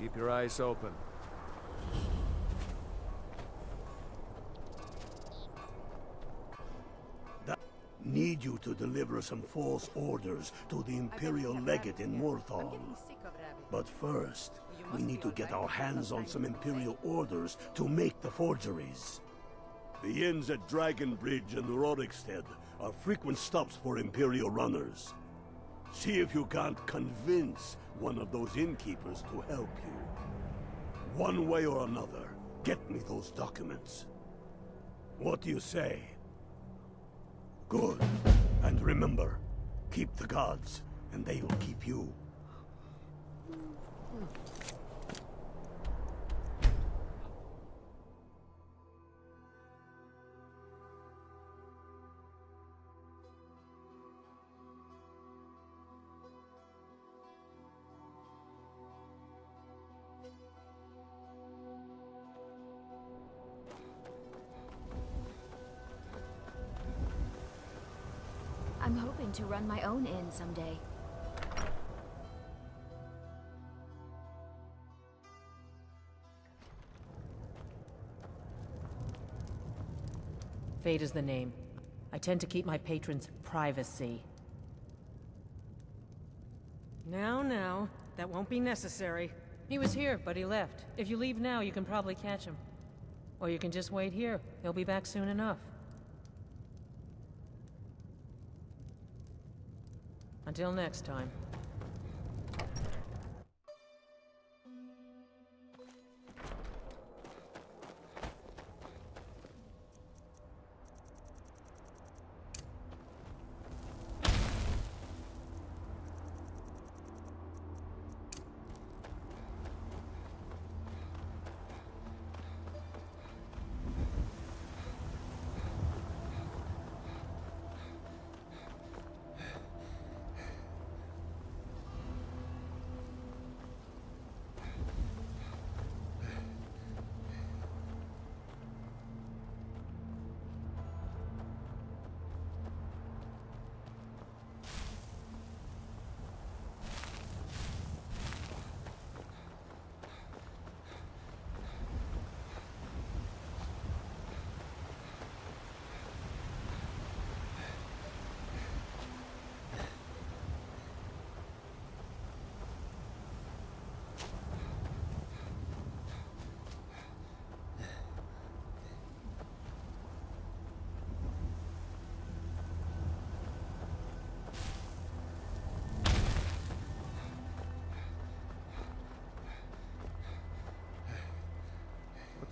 Keep your eyes open. Need you to deliver some false orders to the Imperial Legate in Morthal. But first, we need to get our hands on some Imperial orders to make the forgeries. The inns at Dragon Bridge and Rorikstead are frequent stops for Imperial runners. See if you can't convince one of those innkeepers to help you. One way or another, get me those documents. What do you say? Good. And remember, keep the gods, and they will keep you. I'm hoping to run my own inn someday. Fate is the name. I tend to keep my patrons' privacy. Now, that won't be necessary. He was here, but he left. If you leave now, you can probably catch him. Or you can just wait here. He'll be back soon enough. Until next time.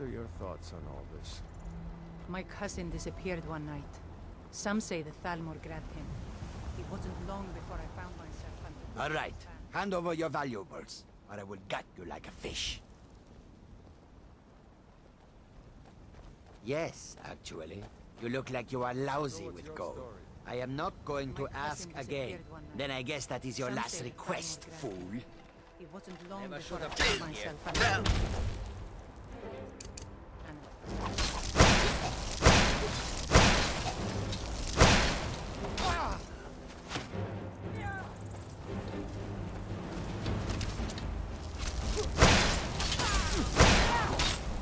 What are your thoughts on all this? My cousin disappeared one night. Some say the Thalmor grabbed him. It wasn't long before I found myself under... All right, hand over your valuables, or I will gut you like a fish. Yes, actually. You look like you are lousy with gold. I am not going to ask again. Then I guess that is your last request, fool. It wasn't long before I found myself under...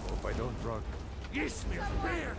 Hope I don't drug. Ysmir's beard!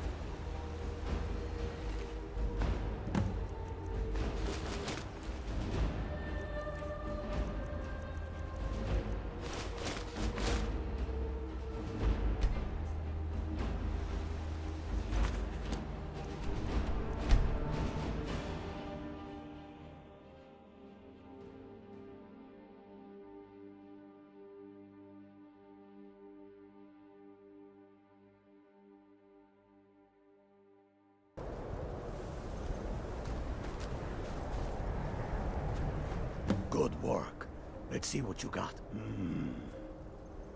Good work. Let's see what you got.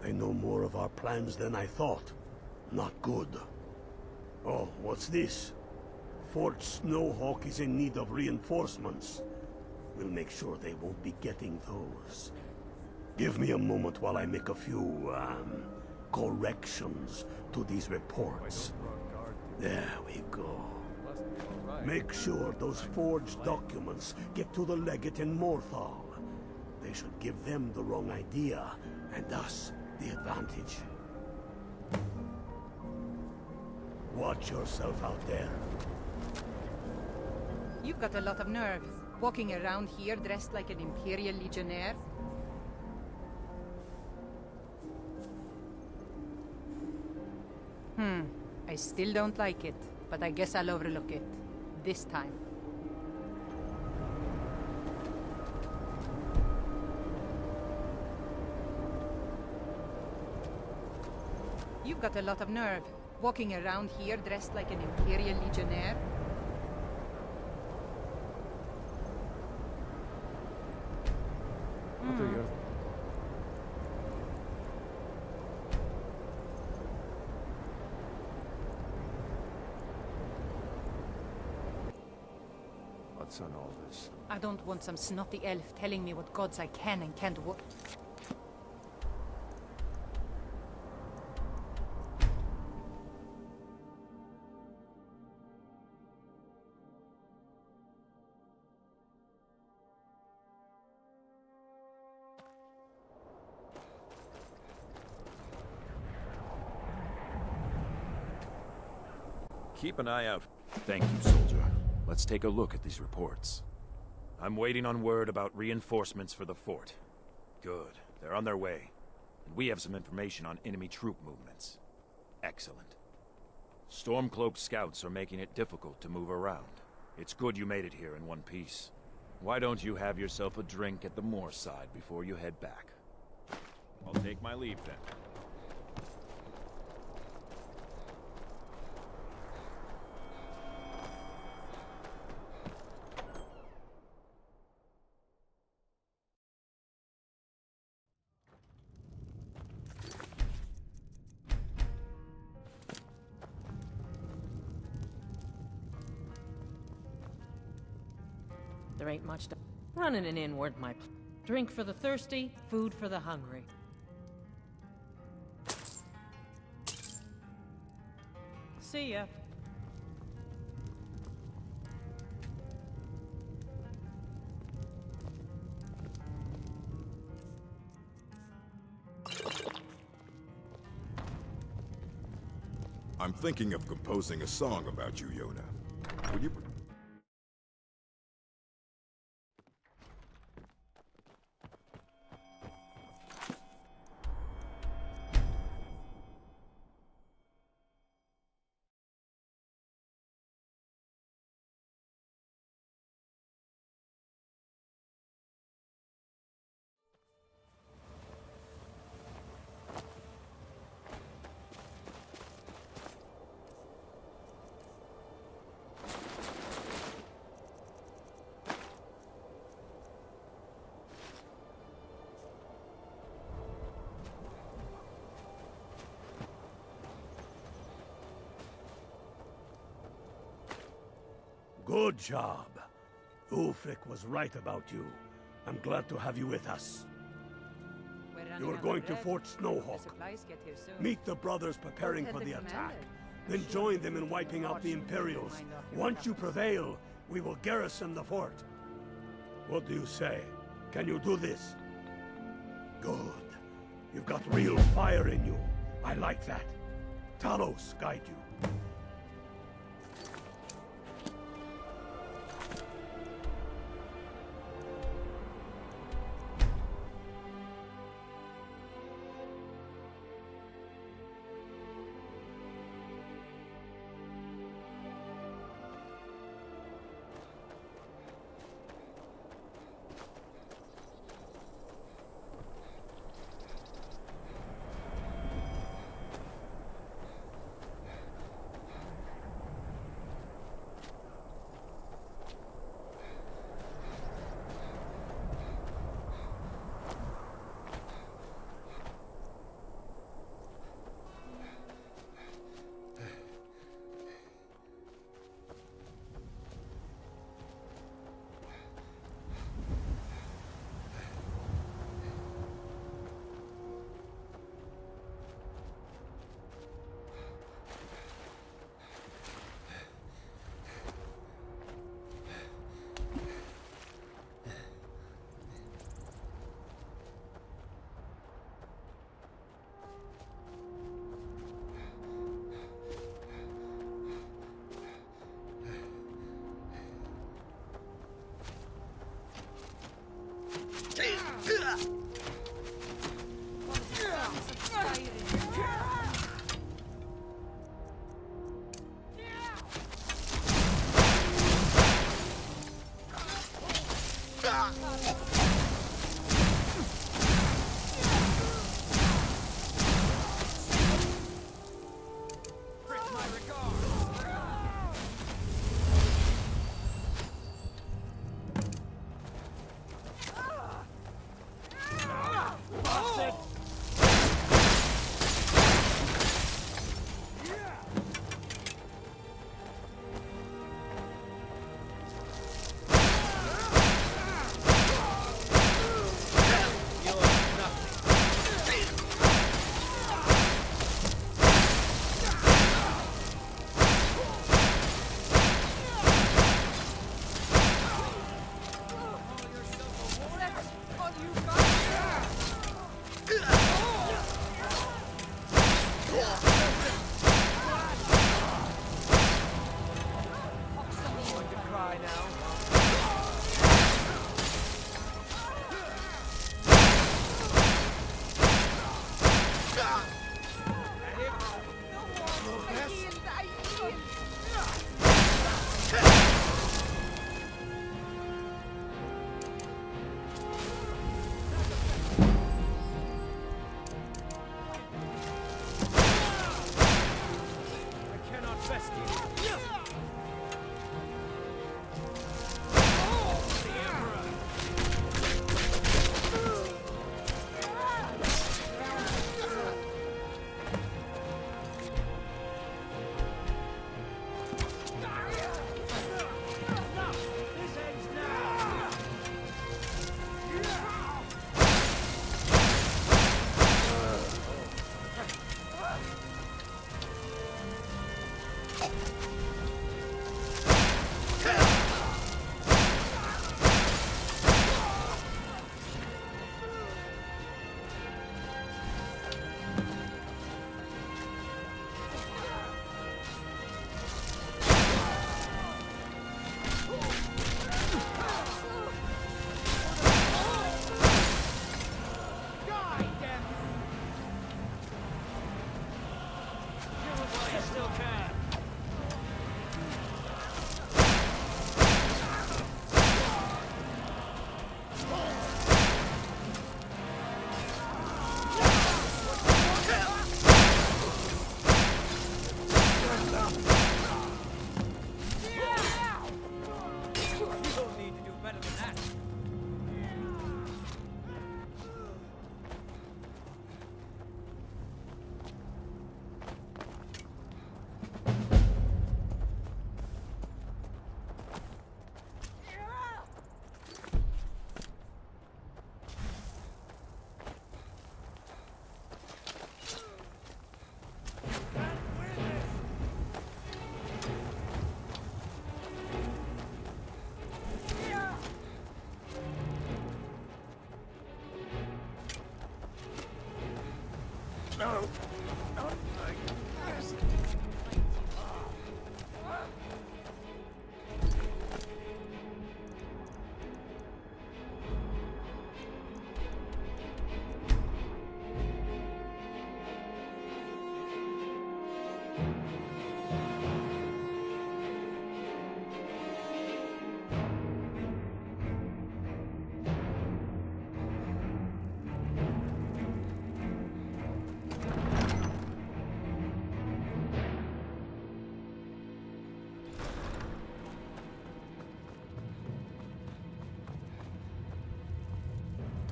I know more of our plans than I thought. Not good. Oh, what's this? Fort Snowhawk is in need of reinforcements. We'll make sure they won't be getting those. Give me a moment while I make a few, corrections to these reports. There we go. Make sure those forged documents get to the legate in Morthal. They should give them the wrong idea, and us the advantage. Watch yourself out there. You've got a lot of nerve. Walking around here dressed like an Imperial Legionnaire. I still don't like it, but I guess I'll overlook it. This time. You've got a lot of nerve. Walking around here dressed like an Imperial Legionnaire. What are your... What's on all this? I don't want some snotty elf telling me what gods I can and can't work. Keep an eye out. Thank you, soldier. Let's take a look at these reports. I'm waiting on word about reinforcements for the fort. Good. They're on their way. And we have some information on enemy troop movements. Excellent. Stormcloaked scouts are making it difficult to move around. It's good you made it here in one piece. Why don't you have yourself a drink at the moorside before you head back? I'll take my leave then. There ain't much to... Running an inn weren't my... Drink for the thirsty, food for the hungry. See ya. I'm thinking of composing a song about you, Yona. Would you... Good job. Ulfric was right about you. I'm glad to have you with us. You are going to Fort Snowhawk. Meet the brothers preparing for the attack. Then join them in wiping out the Imperials. Once you prevail, we will garrison the fort. What do you say? Can you do this? Good. You've got real fire in you. I like that. Talos guide you.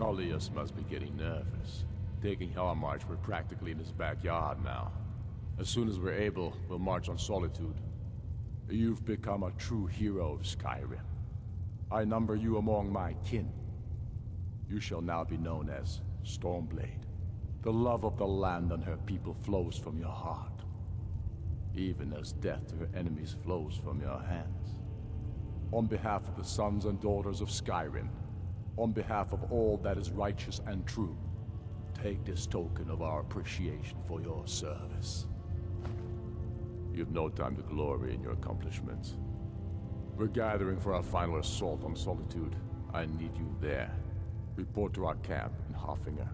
Collius must be getting nervous. Taking Helmarch, we're practically in his backyard now. As soon as we're able, we'll march on Solitude. You've become a true hero of Skyrim. I number you among my kin. You shall now be known as Stormblade. The love of the land and her people flows from your heart, even as death to her enemies flows from your hands. On behalf of the sons and daughters of Skyrim, on behalf of all that is righteous and true, take this token of our appreciation for your service. You have no time to glory in your accomplishments. We're gathering for our final assault on Solitude. I need you there. Report to our camp in Hoffinger.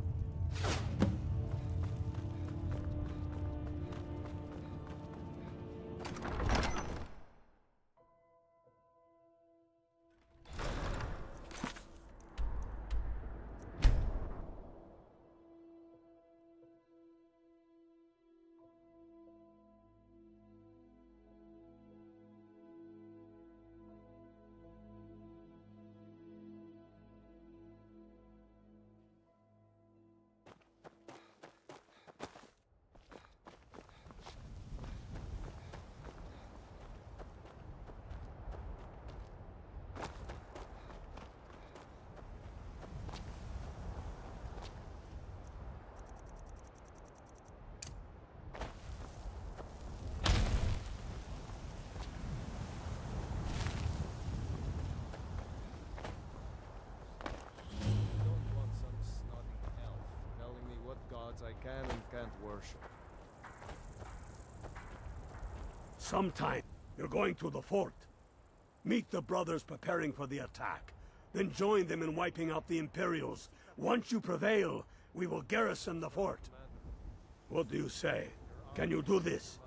I can and can't worship. Sometime, you're going to the fort. Meet the brothers preparing for the attack. Then join them in wiping out the Imperials. Once you prevail, we will garrison the fort. What do you say? Can you do this?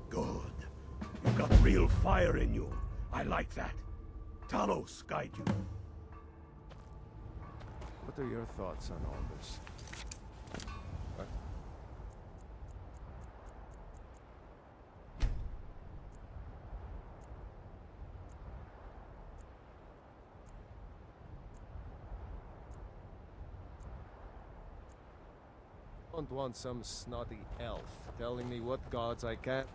Good. You've got real fire in you. I like that. Talos guide you. What are your thoughts on all this? I don't want some snotty elf telling me what gods I can't.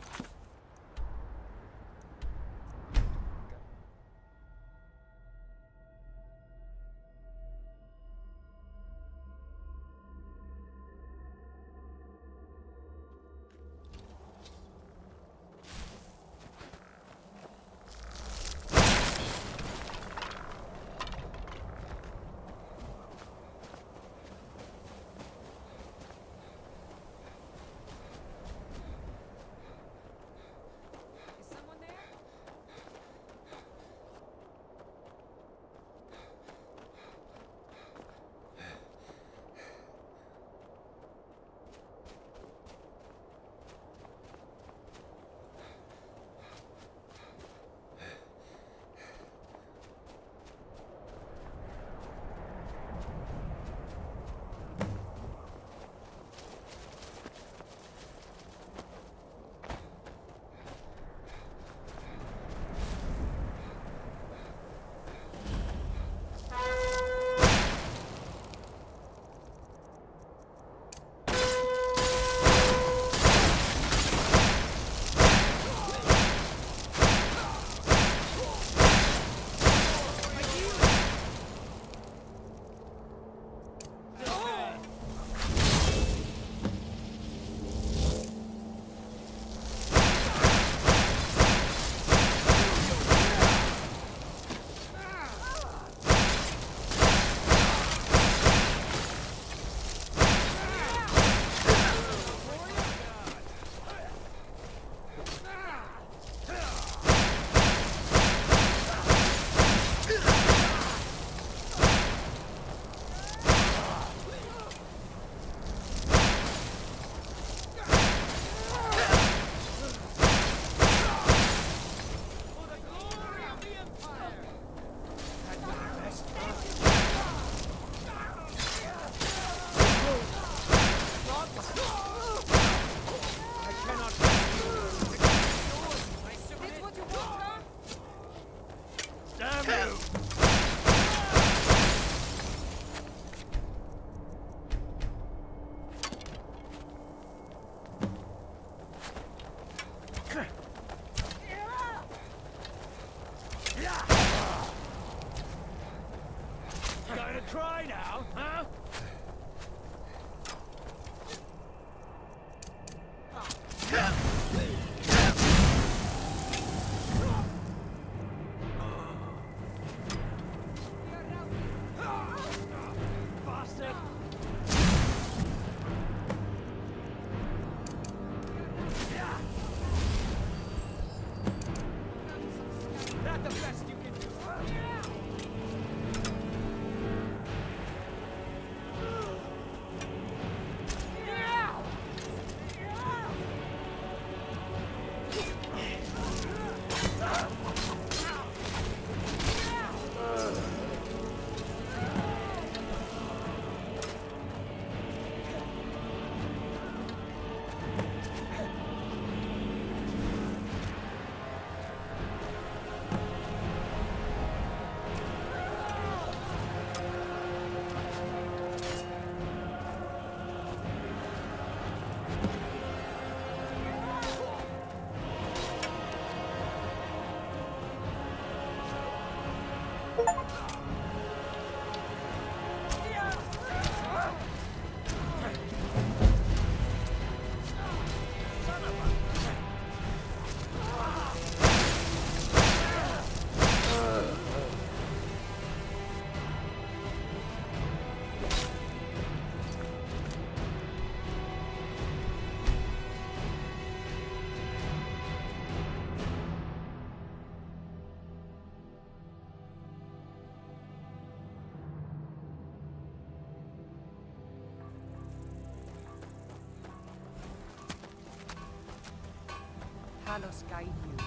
Talos guide you.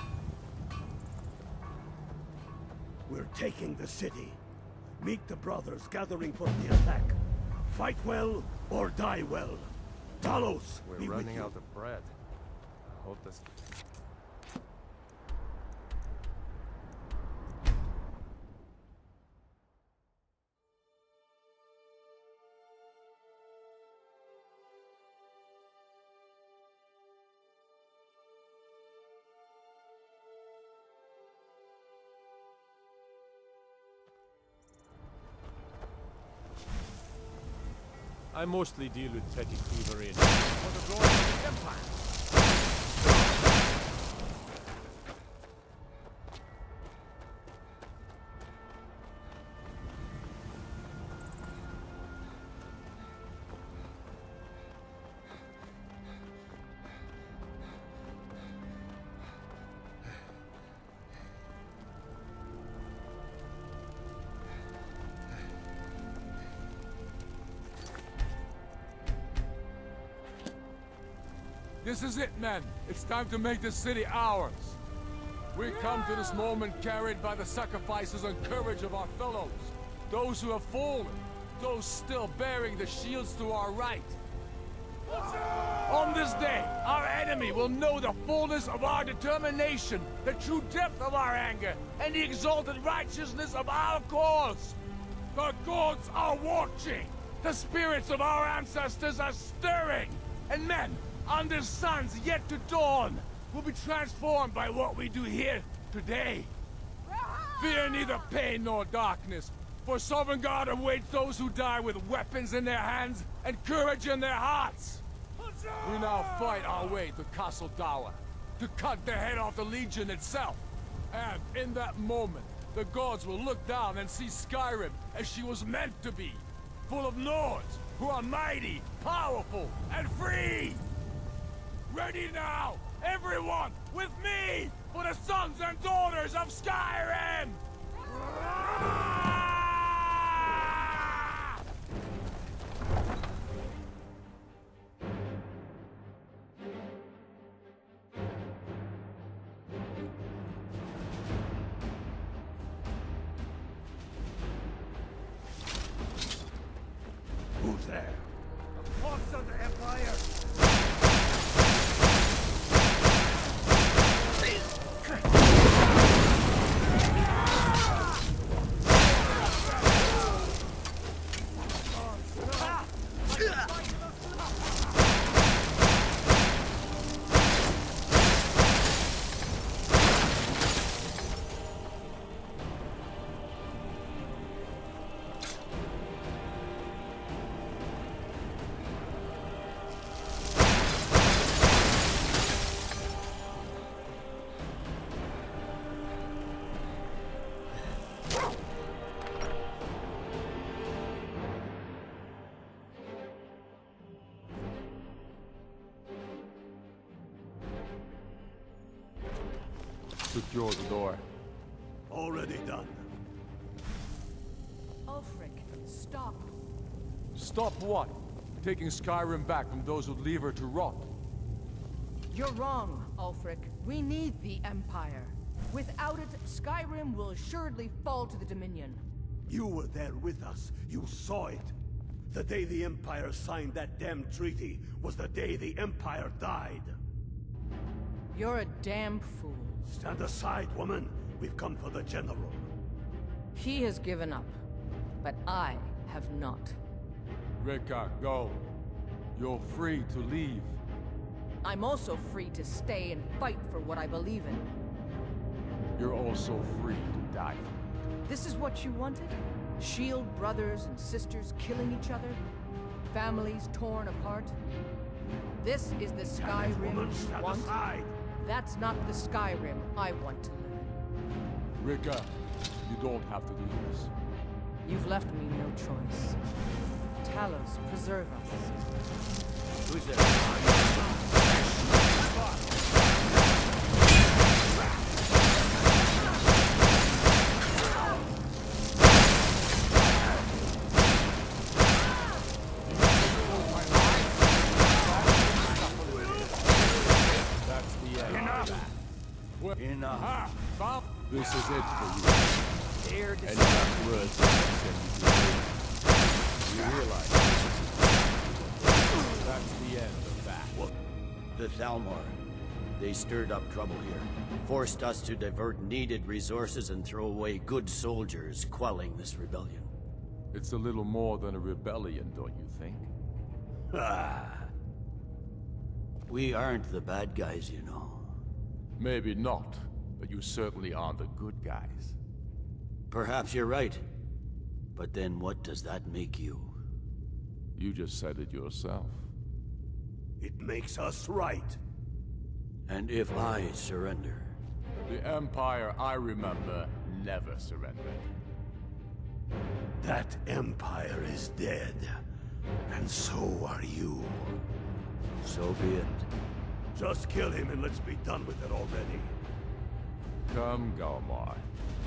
We're taking the city. Meet the brothers gathering for the attack. Fight well or die well. Talos, We're be with running you. out of bread. I hope this... I mostly deal with petty thievery and... for the glory of the Empire! This is it, men. It's time to make this city ours. We come to this moment carried by the sacrifices and courage of our fellows. Those who have fallen. Those still bearing the shields to our right. On this day, our enemy will know the fullness of our determination, the true depth of our anger, and the exalted righteousness of our cause. The gods are watching. The spirits of our ancestors are stirring. And men, under suns yet to dawn, will be transformed by what we do here today. Fear neither pain nor darkness, for Sovereign God awaits those who die with weapons in their hands and courage in their hearts. We now fight our way to Castle Dower, to cut the head off the Legion itself. And in that moment, the gods will look down and see Skyrim as she was meant to be, full of Nords who are mighty, powerful, and free. Ready now, everyone, with me, for the sons and daughters of Skyrim! Who's there? The force of the Empire! Secure the door. Already done. Ulfric, stop. Stop what? Taking Skyrim back from those who'd leave her to rot. You're wrong, Ulfric. We need the Empire. Without it, Skyrim will assuredly fall to the Dominion. You were there with us. You saw it. The day the Empire signed that damn treaty was the day the Empire died. You're a damn fool. Stand aside, woman. We've come for the General. He has given up, but I have not. Rika, go. You're free to leave. I'm also free to stay and fight for what I believe in. You're also free to die. This is what you wanted? Shield brothers and sisters killing each other? Families torn apart? This is the Skyrim you want? Aside. That's not the Skyrim I want to live in. Rika, you don't have to do this. You've left me no choice. Talos, preserve us. Who's there? That's the end. Enough! Enough. Bob! This is it for you. Dare to Any last words I can send you to you realize that's the end of that. What? The Thalmor. They stirred up trouble here. Forced us to divert needed resources and throw away good soldiers, quelling this rebellion. It's a little more than a rebellion, don't you think? Ah. We aren't the bad guys, you know. Maybe not, but you certainly aren't the good guys. Perhaps you're right. But then what does that make you? You just said it yourself. It makes us right. And if I surrender? The Empire I remember never surrendered. That Empire is dead. And so are you. So be it. Just kill him and let's be done with it already. Come, Galmar.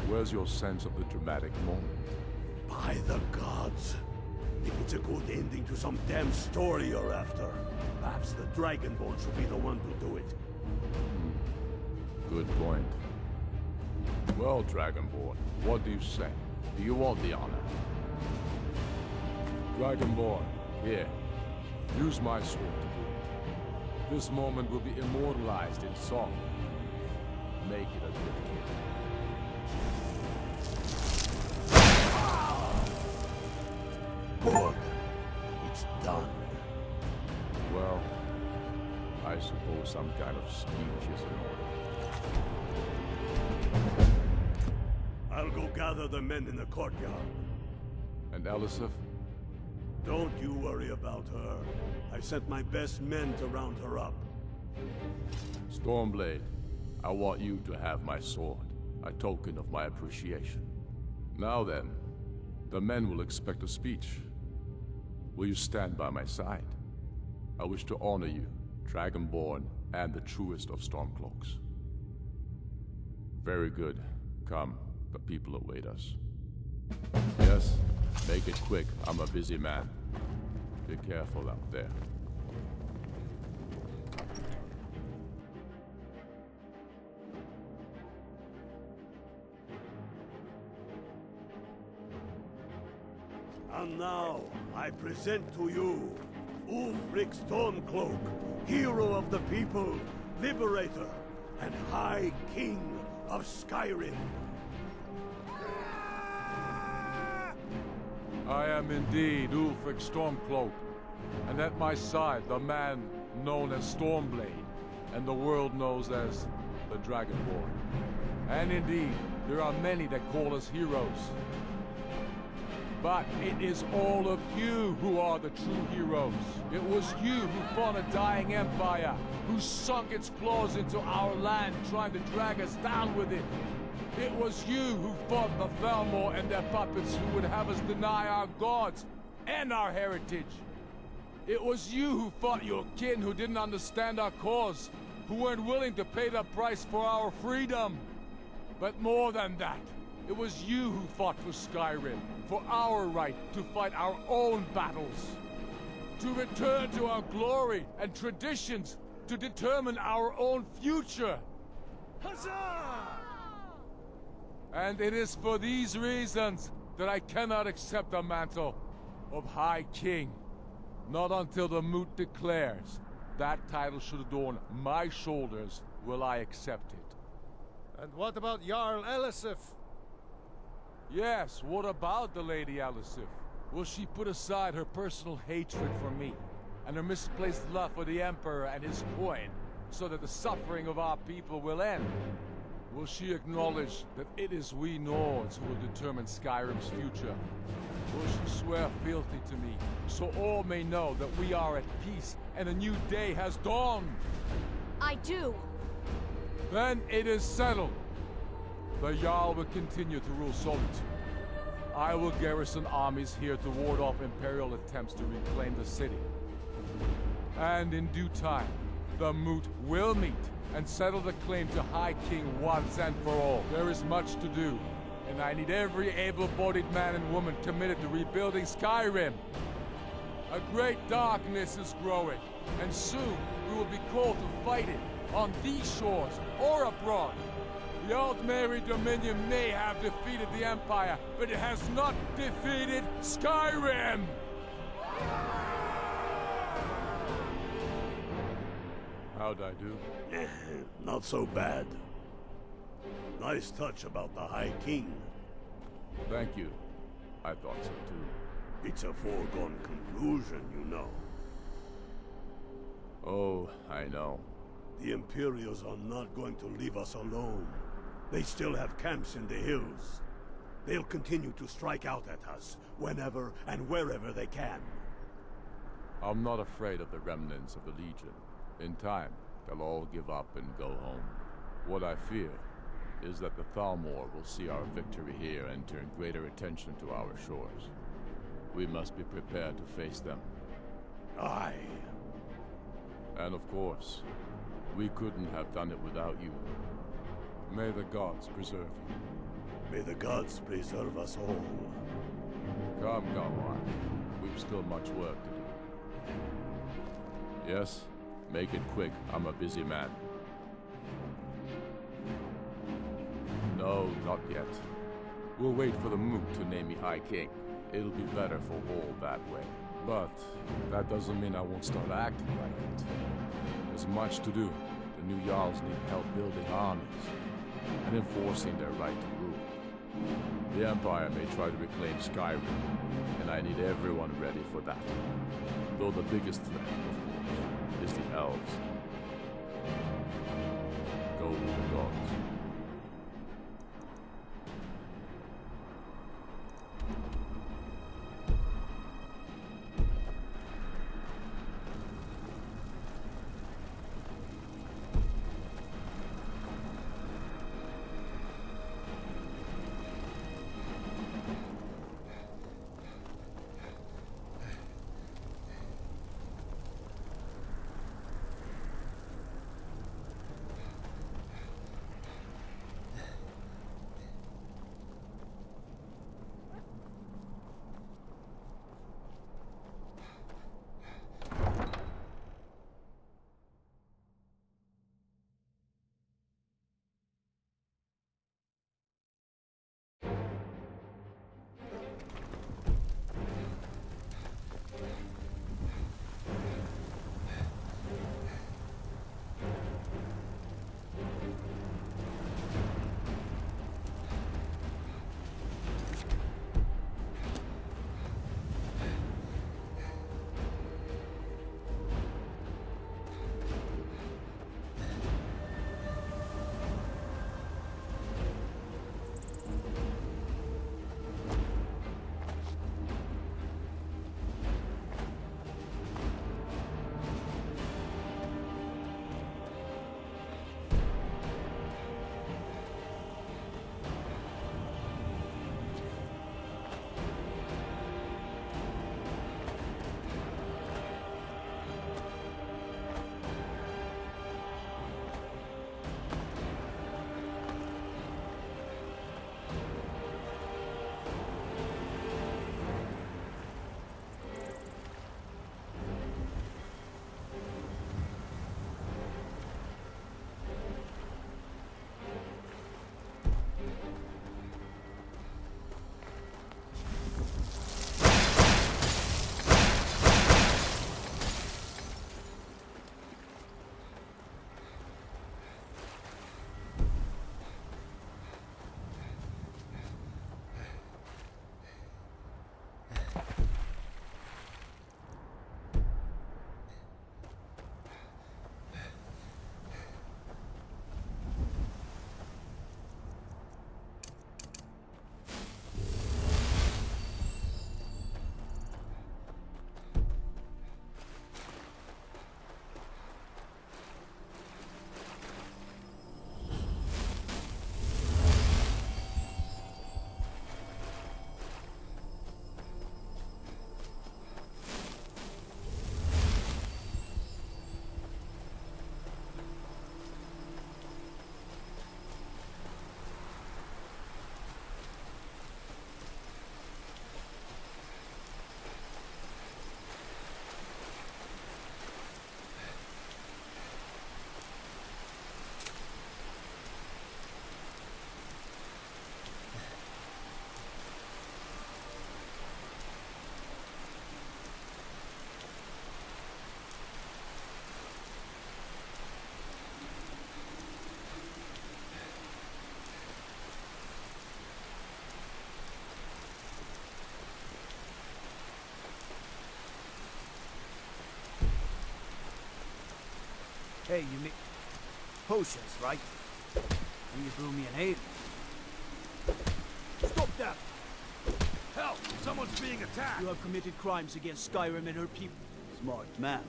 Where's your sense of the dramatic moment? By the gods. If it's a good ending to some damn story you're after, perhaps the Dragonborn should be the one to do it. Good point. Well, Dragonborn, what do you say? Do you want the honor? Dragonborn, here. Use my sword to do it. This moment will be immortalized in song. Make it a good kill. Good. It's done. Well, I suppose some kind of speech is in order. I'll go gather the men in the courtyard. And Elisif? Don't you worry about her. I've sent my best men to round her up. Stormblade, I want you to have my sword, a token of my appreciation. Now then, the men will expect a speech. Will you stand by my side? I wish to honor you, Dragonborn, and the truest of Stormcloaks. Very good. Come, the people await us. Yes, make it quick. I'm a busy man. Be careful out there. And now, I present to you Ulfric Stormcloak, hero of the people, liberator, and High King of Skyrim. I am indeed Ulfric Stormcloak, and at my side the man known as Stormblade, and the world knows as the Dragonborn. And indeed, there are many that call us heroes. But it is all of you who are the true heroes. It was you who fought a dying empire, who sunk its claws into our land, trying to drag us down with it. It was you who fought the Thalmor and their puppets who would have us deny our gods and our heritage. It was you who fought your kin who didn't understand our cause, who weren't willing to pay the price for our freedom. But more than that, it was you who fought for Skyrim, for our right to fight our own battles, to return to our glory and traditions, to determine our own future. Huzzah! And it is for these reasons that I cannot accept the mantle of High King. Not until the Moot declares that title should adorn my shoulders will I accept it. And what about Jarl Elisif? Yes, what about the Lady Elisif? Will she put aside her personal hatred for me and her misplaced love for the Emperor and his coin so that the suffering of our people will end? Will she acknowledge that it is we Nords who will determine Skyrim's future? Will she swear fealty to me, so all may know that we are at peace and a new day has dawned? I do. Then it is settled. The Jarl will continue to rule Solitude. I will garrison armies here to ward off Imperial attempts to reclaim the city. And in due time, the Moot will meet and settle the claim to High King once and for all. There is much to do, and I need every able-bodied man and woman committed to rebuilding Skyrim. A great darkness is growing, and soon we will be called to fight it, on these shores or abroad. The Altmeri Dominion may have defeated the Empire, but it has not defeated Skyrim! How'd I do? Not so bad. Nice touch about the High King. Thank you. I thought so too. It's a foregone conclusion, you know. Oh, I know. The Imperials are not going to leave us alone. They still have camps in the hills. They'll continue to strike out at us, whenever and wherever they can. I'm not afraid of the remnants of the Legion. In time, they'll all give up and go home. What I fear is that the Thalmor will see our victory here and turn greater attention to our shores. We must be prepared to face them. Aye. And of course, we couldn't have done it without you. May the gods preserve you. May the gods preserve us all. Come, Galwan. We've still much work to do. Yes? Make it quick. I'm a busy man. No, not yet. We'll wait for the Moot to name me High King. It'll be better for all that way. But that doesn't mean I won't start acting like it. There's much to do. The new Jarls need help building armies and enforcing their right to rule. The Empire may try to reclaim Skyrim, and I need everyone ready for that. Though the biggest threat, of course, is the elves. Go with the gods. Hey, you need potions, right? Will you brew me an ale? Stop that! Help! Someone's being attacked! You have committed crimes against Skyrim and her people. Smart man.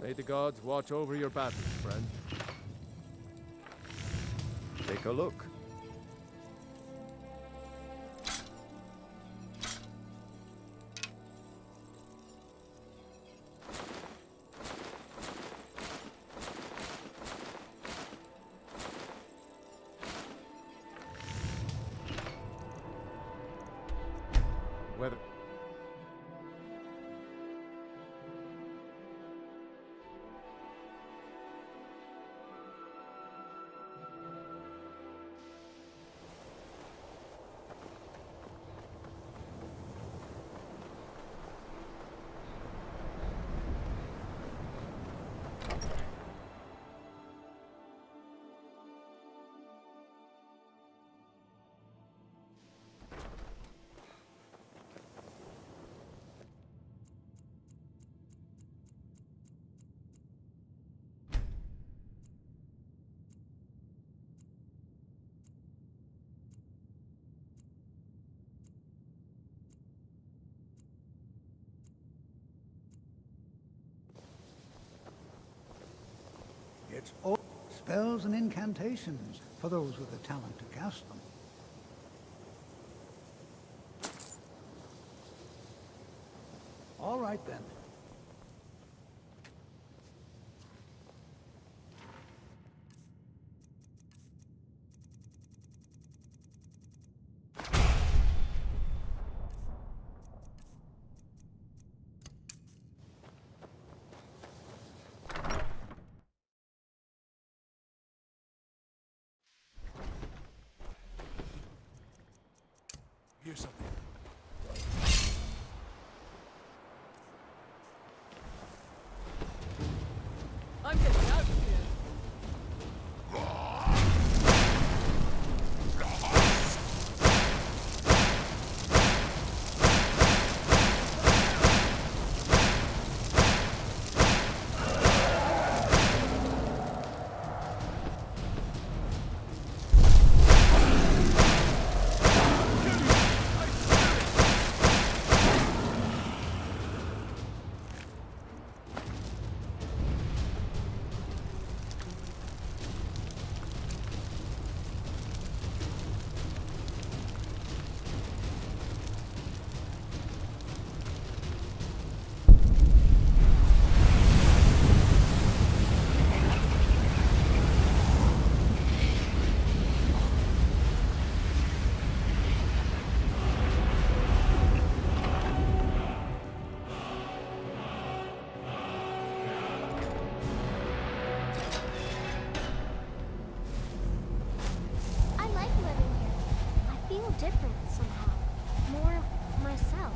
May the gods watch over your battles, friend. Take a look. Whether... It's all spells and incantations for those with the talent to cast them. All right then. Here's something. I'm getting out of here. I like living here. I feel different somehow. More myself.